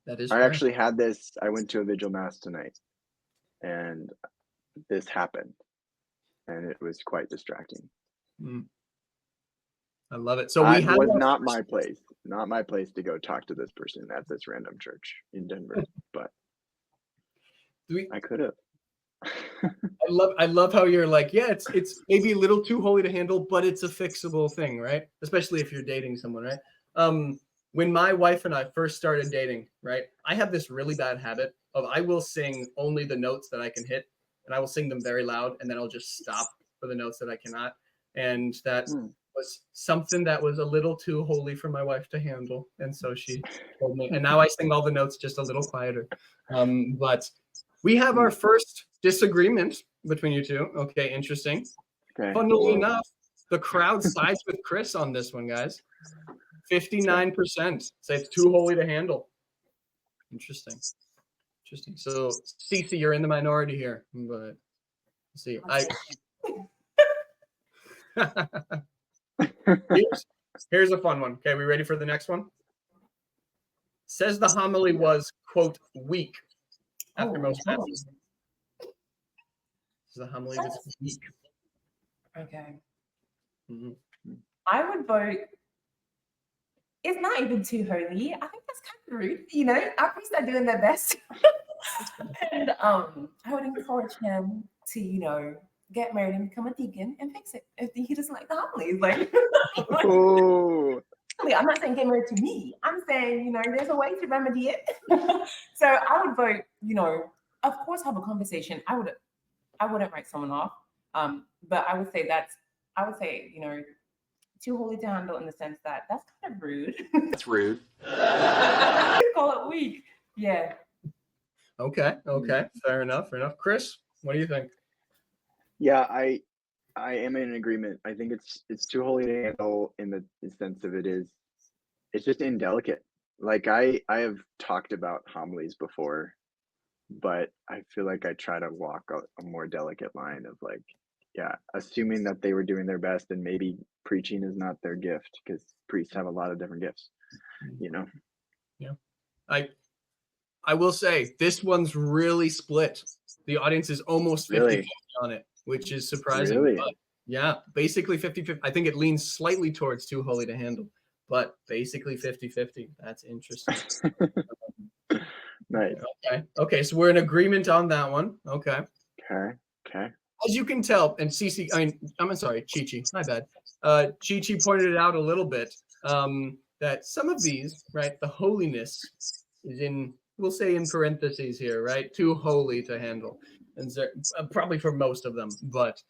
Speaker 1: That is
Speaker 2: I
Speaker 1: fair.
Speaker 2: actually had this. I went to a vigil mass tonight, and this happened, and it was quite distracting.
Speaker 1: I love it. So we
Speaker 2: was not my place to go talk to this person at this random church in Denver, but I could have.
Speaker 1: I love how you're like, yeah, it's maybe a little too holy to handle, but it's a fixable thing, right? Especially if you're dating someone, right? When my wife and I first started dating, right, I have this really bad habit of I will sing only the notes that I can hit, and I will sing them very loud, and then I'll just stop for the notes that I cannot. And that was something that was a little too holy for my wife to handle. And so she told me, and now I sing all the notes just a little quieter. But we have our first disagreement between you two. Okay, interesting.
Speaker 2: Okay.
Speaker 1: Funnily enough, the crowd sides with Chris on this one, guys. 59% say it's too holy to handle. Interesting. So, Cici, you're in the minority here, but let's see. Here's a fun one. Okay, we ready for the next one? Says the homily was, quote, weak after most passages. The homily was weak.
Speaker 6: Okay. I would vote. It's not even too holy. I think that's kind of rude. You know, our priests are doing their best. And I would encourage him to, you know, get married and become a deacon and fix it if he doesn't like the homilies. Like, I'm not saying get married to me. I'm saying, you know, there's a way to remedy it. So I would vote, you know, of course, have a conversation. I wouldn't write someone off. But I would say, you know, too holy to handle in the sense that that's kind of rude.
Speaker 9: That's rude.
Speaker 6: Call it weak. Yeah.
Speaker 1: Okay. Fair enough. Chris, what do you think?
Speaker 2: Yeah, I am in agreement. I think it's too holy to handle in the sense of it's just indelicate. Like I have talked about homilies before, but I feel like I try to walk a more delicate line of like, yeah, assuming that they were doing their best and maybe preaching is not their gift because priests have a lot of different gifts, you know?
Speaker 1: Yeah. I will say this one's really split. The audience is almost 50-50 on it, which is surprising.
Speaker 2: Really?
Speaker 1: But yeah, basically 50-50. I think it leans slightly towards too holy to handle, but basically 50-50. That's interesting.
Speaker 2: Nice.
Speaker 1: Okay, so we're in agreement on that one. Okay. As you can tell, and Cici, I'm sorry, Cici, my bad. Cici pointed it out a little bit, that some of these, right, the holiness is in, we'll say in parentheses here, right, too holy to handle. And so, probably for most of them, but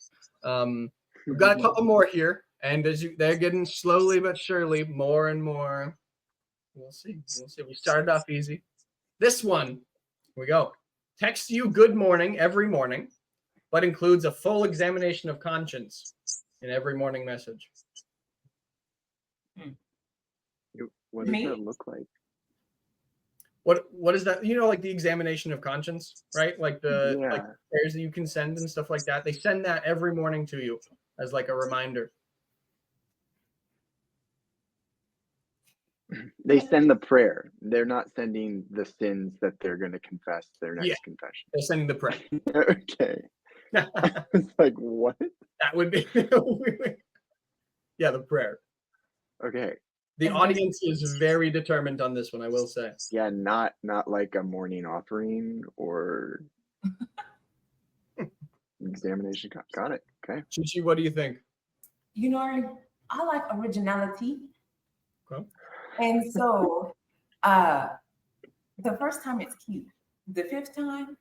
Speaker 1: we've got a couple more here, and they're getting slowly but surely more and more. We'll see. We started off easy. This one, here we go. Text you good morning every morning, but includes a full examination of conscience in every morning message.
Speaker 2: What does that look like?
Speaker 1: What is that? You know, like the examination of conscience, right? Like the like prayers that you can send and stuff like that. They send that every morning to you as like a reminder.
Speaker 2: They send the prayer. They're not sending the sins that they're going to confess their next confession.
Speaker 1: They're sending the prayer.
Speaker 2: Okay. It's like, what?
Speaker 1: That would be yeah, the prayer.
Speaker 2: Okay.
Speaker 1: The audience is very determined on this one, I will say.
Speaker 2: Yeah, not like a morning offering or examination. Got it. Okay.
Speaker 1: Cici, what do you think?
Speaker 6: You know, I like originality.
Speaker 1: Okay.
Speaker 6: And so the first time it's cute. The fifth time,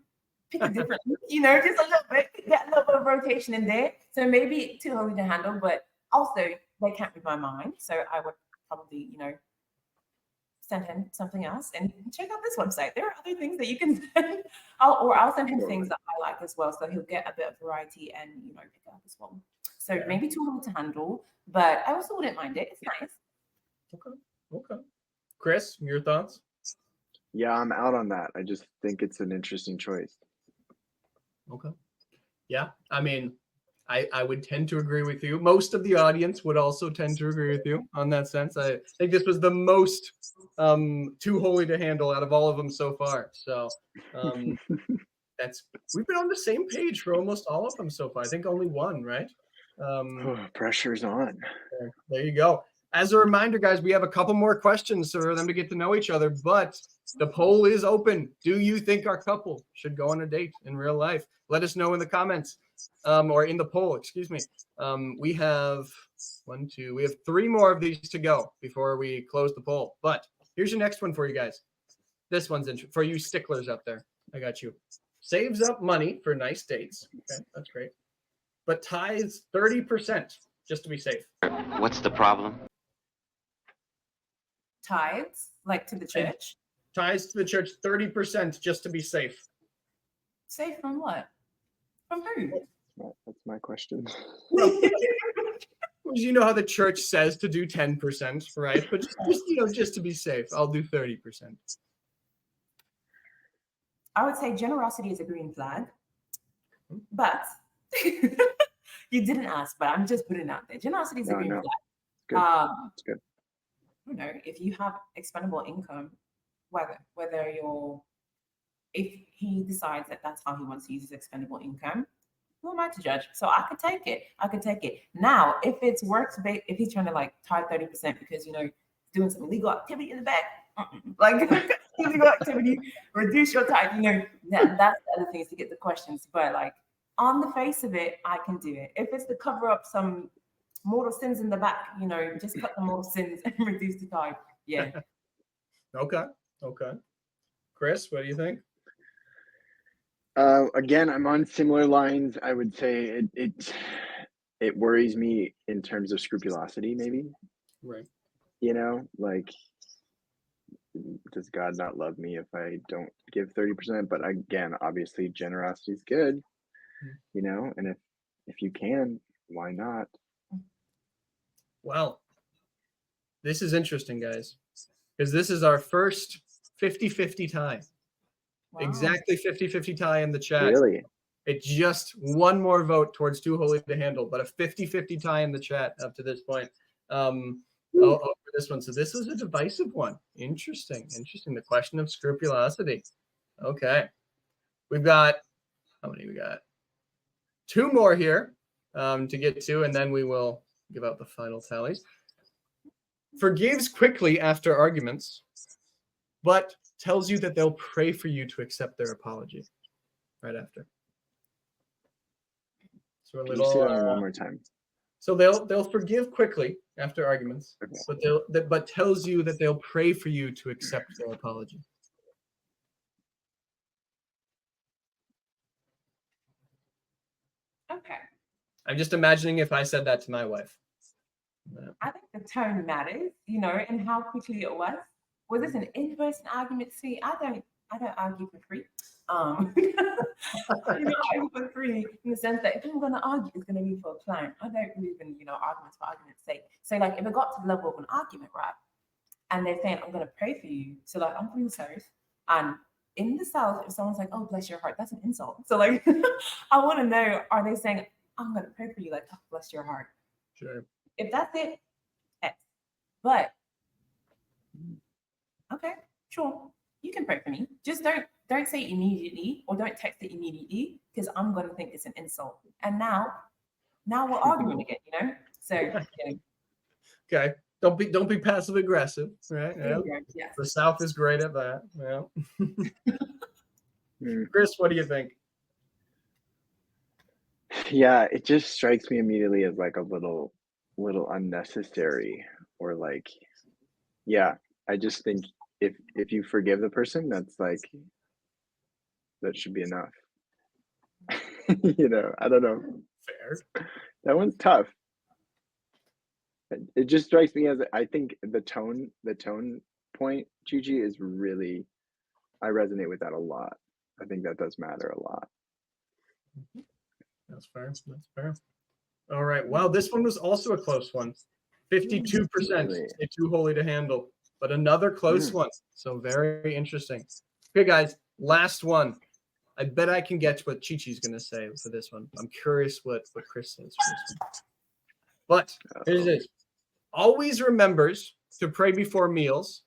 Speaker 6: pick a different, you know, just a little bit, get a little bit of rotation in there. So maybe too holy to handle, but also they can't read my mind. So I would probably, you know, send him something else and check out this website. There are other things that you can send. I'll send him things that I like as well, so he'll get a bit of variety and pick up as well. So maybe too hard to handle, but I also wouldn't mind it. It's nice.
Speaker 1: Okay. Chris, your thoughts?
Speaker 2: Yeah, I'm out on that. I just think it's an interesting choice.
Speaker 1: Okay. Yeah, I mean, I would tend to agree with you. Most of the audience would also tend to agree with you on that sense. I think this was the most too holy to handle out of all of them so far. So we've been on the same page for almost all of them so far. I think only one, right?
Speaker 2: Pressure's on.
Speaker 1: There you go. As a reminder, guys, we have a couple more questions for them to get to know each other, but the poll is open. Do you think our couple should go on a date in real life? Let us know in the comments, or in the poll, excuse me. We have we have 3 more of these to go before we close the poll. But here's your next one for you guys. This one's for you sticklers out there. I got you. Saves up money for nice dates. Okay, that's great. But tithes 30% just to be safe.
Speaker 10: What's the problem?
Speaker 6: Tithes, like to the church.
Speaker 1: Tithes to the church 30% just to be safe.
Speaker 6: Safe from what? From who?
Speaker 2: That's my question.
Speaker 1: You know how the church says to do 10%, right? But just to be safe, I'll do 30%.
Speaker 6: I would say generosity is a green flag, but you didn't ask, but I'm just putting it out there. Generosity is a green flag.
Speaker 2: Good. It's good.
Speaker 6: If you have expendable income, if he decides that that's how he wants to use his expendable income, who am I to judge? So I could take it. Now, if it's if he's trying to tithe 30% because doing some illegal activity in the back, illegal activity, reduce your tithe. That's the other things to get the questions. But on the face of it, I can do it. If it's to cover up some mortal sins in the back, just cut the mortal sins and reduce the tithe. Yeah.
Speaker 1: Okay. Chris, what do you think?
Speaker 2: Again, I'm on similar lines. I would say it worries me in terms of scrupulosity, maybe.
Speaker 1: Right.
Speaker 2: Does God not love me if I don't give 30%? But again, obviously generosity is good, and if you can, why not?
Speaker 1: Well, this is interesting, guys, because this is our first 50-50 tie. Wow. Exactly 50-50 tie in the chat.
Speaker 2: Really?
Speaker 1: It's just one more vote towards too holy to handle, but a 50-50 tie in the chat up to this point. For this one. So this was a divisive one. Interesting. The question of scrupulosity. Okay. We've got, how many we got? 2 more here to get to, and then we will give out the final tallies. Forgives quickly after arguments, but tells you that they'll pray for you to accept their apology right after. So a little.
Speaker 2: Can you say that one more time?
Speaker 1: So they'll forgive quickly after arguments,
Speaker 2: okay.
Speaker 1: but tells you that they'll pray for you to accept their apology.
Speaker 6: Okay.
Speaker 1: I'm just imagining if I said that to my wife.
Speaker 6: I think the tone matters, and how quickly it was. Was this an in-person argument? See, I don't argue for free. I argue for free in the sense that if I'm going to argue, it's going to be for a client. I don't believe in, arguments for argument's sake. So, if it got to the level of an argument, right, and they're saying, I'm going to pray for you. So, I'm feeling sorry. And in the South, if someone's like, oh, bless your heart, that's an insult. So, I want to know, are they saying, I'm going to pray for you, oh, bless your heart?
Speaker 1: Sure.
Speaker 6: If that's it, X. But, okay, sure, you can pray for me. Just don't say it immediately, or don't text it immediately, because I'm going to think it's an insult. And now we're arguing again, So,
Speaker 1: Okay. Don't be passive aggressive, right? Yeah.
Speaker 6: Yes.
Speaker 1: The South is great at that. Yeah. Chris, what do you think?
Speaker 2: Yeah, it just strikes me immediately as a little unnecessary, or I just think if you forgive the person, that's that should be enough. I don't know.
Speaker 1: Fair.
Speaker 2: That one's tough. It just strikes me as, I think the tone point, Gigi, is really, I resonate with that a lot. I think that does matter a lot.
Speaker 1: That's fair. That's fair. All right. Well, this one was also a close one. 52%
Speaker 2: Really?
Speaker 1: say too holy to handle, but another close one. So very interesting. Okay, guys, last one. I bet I can guess what Chi-Chi's going to say for this one. I'm curious what Chris says for this one. But here's it. Always remembers to pray before meals,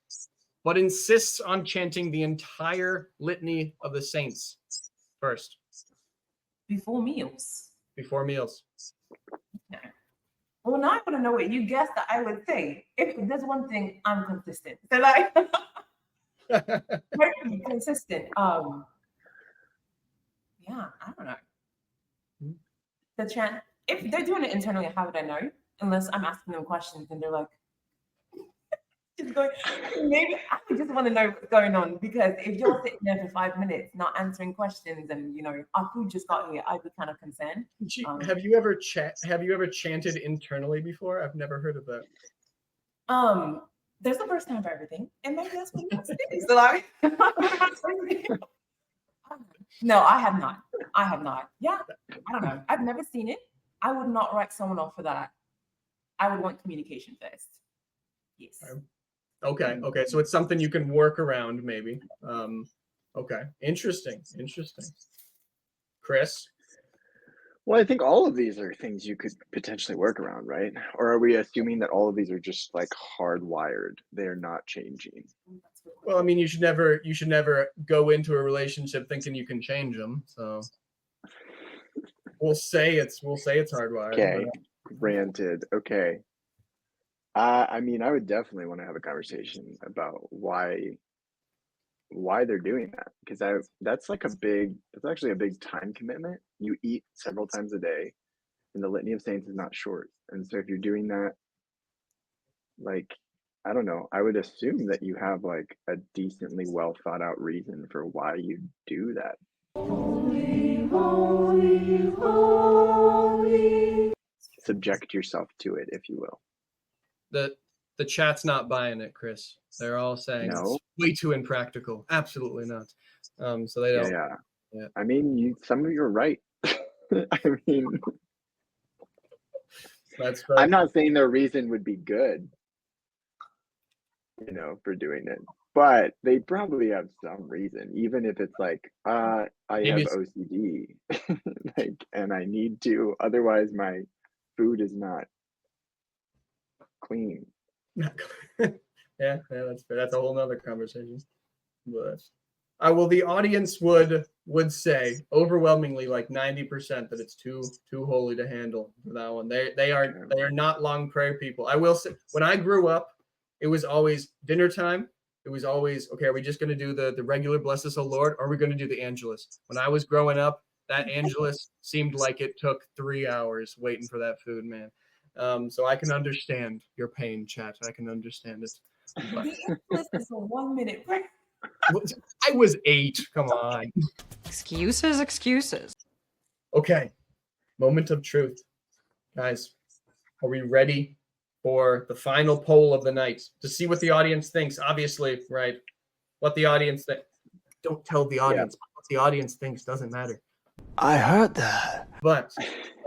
Speaker 1: but insists on chanting the entire litany of the saints first.
Speaker 6: Before meals.
Speaker 1: Before meals.
Speaker 6: Okay. Well, now I want to know what you guessed that I would say. If there's one thing, I'm consistent. So like, very consistent. Yeah, I don't know. The chant. If they're doing it internally, how would I know? Unless I'm asking them questions and they're like, just going. Maybe I would just want to know what's going on, because if you're sitting there for 5 minutes not answering questions and our food just got here, I'd be kind of concerned.
Speaker 1: Have you ever chanted internally before? I've never heard of that.
Speaker 6: There's the first time for everything, and maybe that's what it is. So like, no, I have not. I have not. Yeah, I don't know. I've never seen it. I would not write someone off for that. I would want communication first. Yes.
Speaker 1: Okay. So it's something you can work around, maybe. Okay. Interesting. Chris?
Speaker 2: Well, I think all of these are things you could potentially work around, right? Or are we assuming that all of these are just like hardwired? They're not changing.
Speaker 1: Well, I mean, you should never go into a relationship thinking you can change them. So we'll say it's hardwired.
Speaker 2: Okay, granted. Okay. I mean, I would definitely want to have a conversation about why they're doing that, because that's actually a big time commitment. You eat several times a day, and the Litany of Saints is not short. And so if you're doing that, like, I don't know, I would assume that you have like a decently well thought out reason for why you do that. Holy, holy, holy. Subject yourself to it, if you will.
Speaker 1: The chat's not buying it, Chris. They're all saying
Speaker 2: No.
Speaker 1: it's way too impractical. Absolutely not. So they don't.
Speaker 2: Yeah. I mean, some of you are right. I mean,
Speaker 1: that's fair.
Speaker 2: I'm not saying their reason would be good, for doing it, but they probably have some reason, even if it's like, I have OCD, like, and I need to, otherwise my food is not clean.
Speaker 1: Yeah, that's fair. That's a whole nother conversation. But well, the audience would say overwhelmingly, like 90%, that it's too holy to handle for that one. They are not long prayer people. I will say, when I grew up, it was always dinner time. It was always, okay, are we just going to do the regular Bless Us, O Lord, or are we going to do the Angelus? When I was growing up, that Angelus seemed like it took 3 hours waiting for that food, man. So I can understand your pain, chat. I can understand it. But
Speaker 6: the Angelus is a 1 minute prayer.
Speaker 1: I was 8. Come on.
Speaker 7: Excuses.
Speaker 1: Okay. Moment of truth. Guys, are we ready for the final poll of the night to see what the audience thinks? Obviously, right? What the audience thinks. Don't tell the audience. Yeah. What the audience thinks doesn't matter.
Speaker 3: I heard that.
Speaker 1: But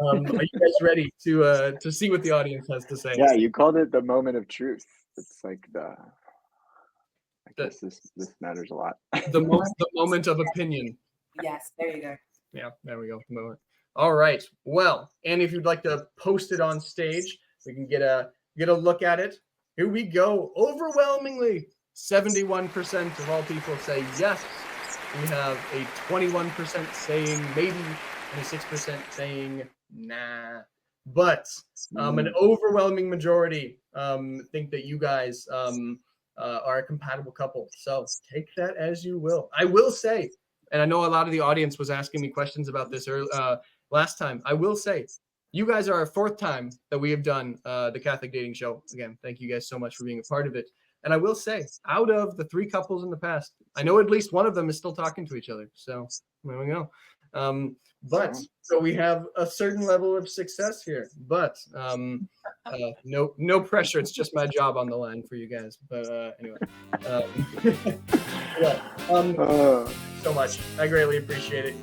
Speaker 1: are you guys ready to see what the audience has to say?
Speaker 2: Yeah, you called it the moment of truth. It's like I guess this matters a lot.
Speaker 1: The moment of opinion.
Speaker 6: Yes, there you go.
Speaker 1: Yeah, there we go. Moment. All right. Well, and if you'd like to post it on stage, we can get a look at it. Here we go. Overwhelmingly, 71% of all people say yes. We have a 21% saying maybe, 26% saying nah. But an overwhelming majority think that you guys are a compatible couple. So take that as you will. I will say, and I know a lot of the audience was asking me questions about this last time. I will say, you guys are our 4th time that we have done the Catholic Dating Show. Again, thank you guys so much for being a part of it. And I will say, out of the 3 couples in the past, I know at least one of them is still talking to each other. So there we go. But so we have a certain level of success here, but no pressure. It's just my job on the line for you guys. But anyway, yeah, so much. I greatly appreciate it.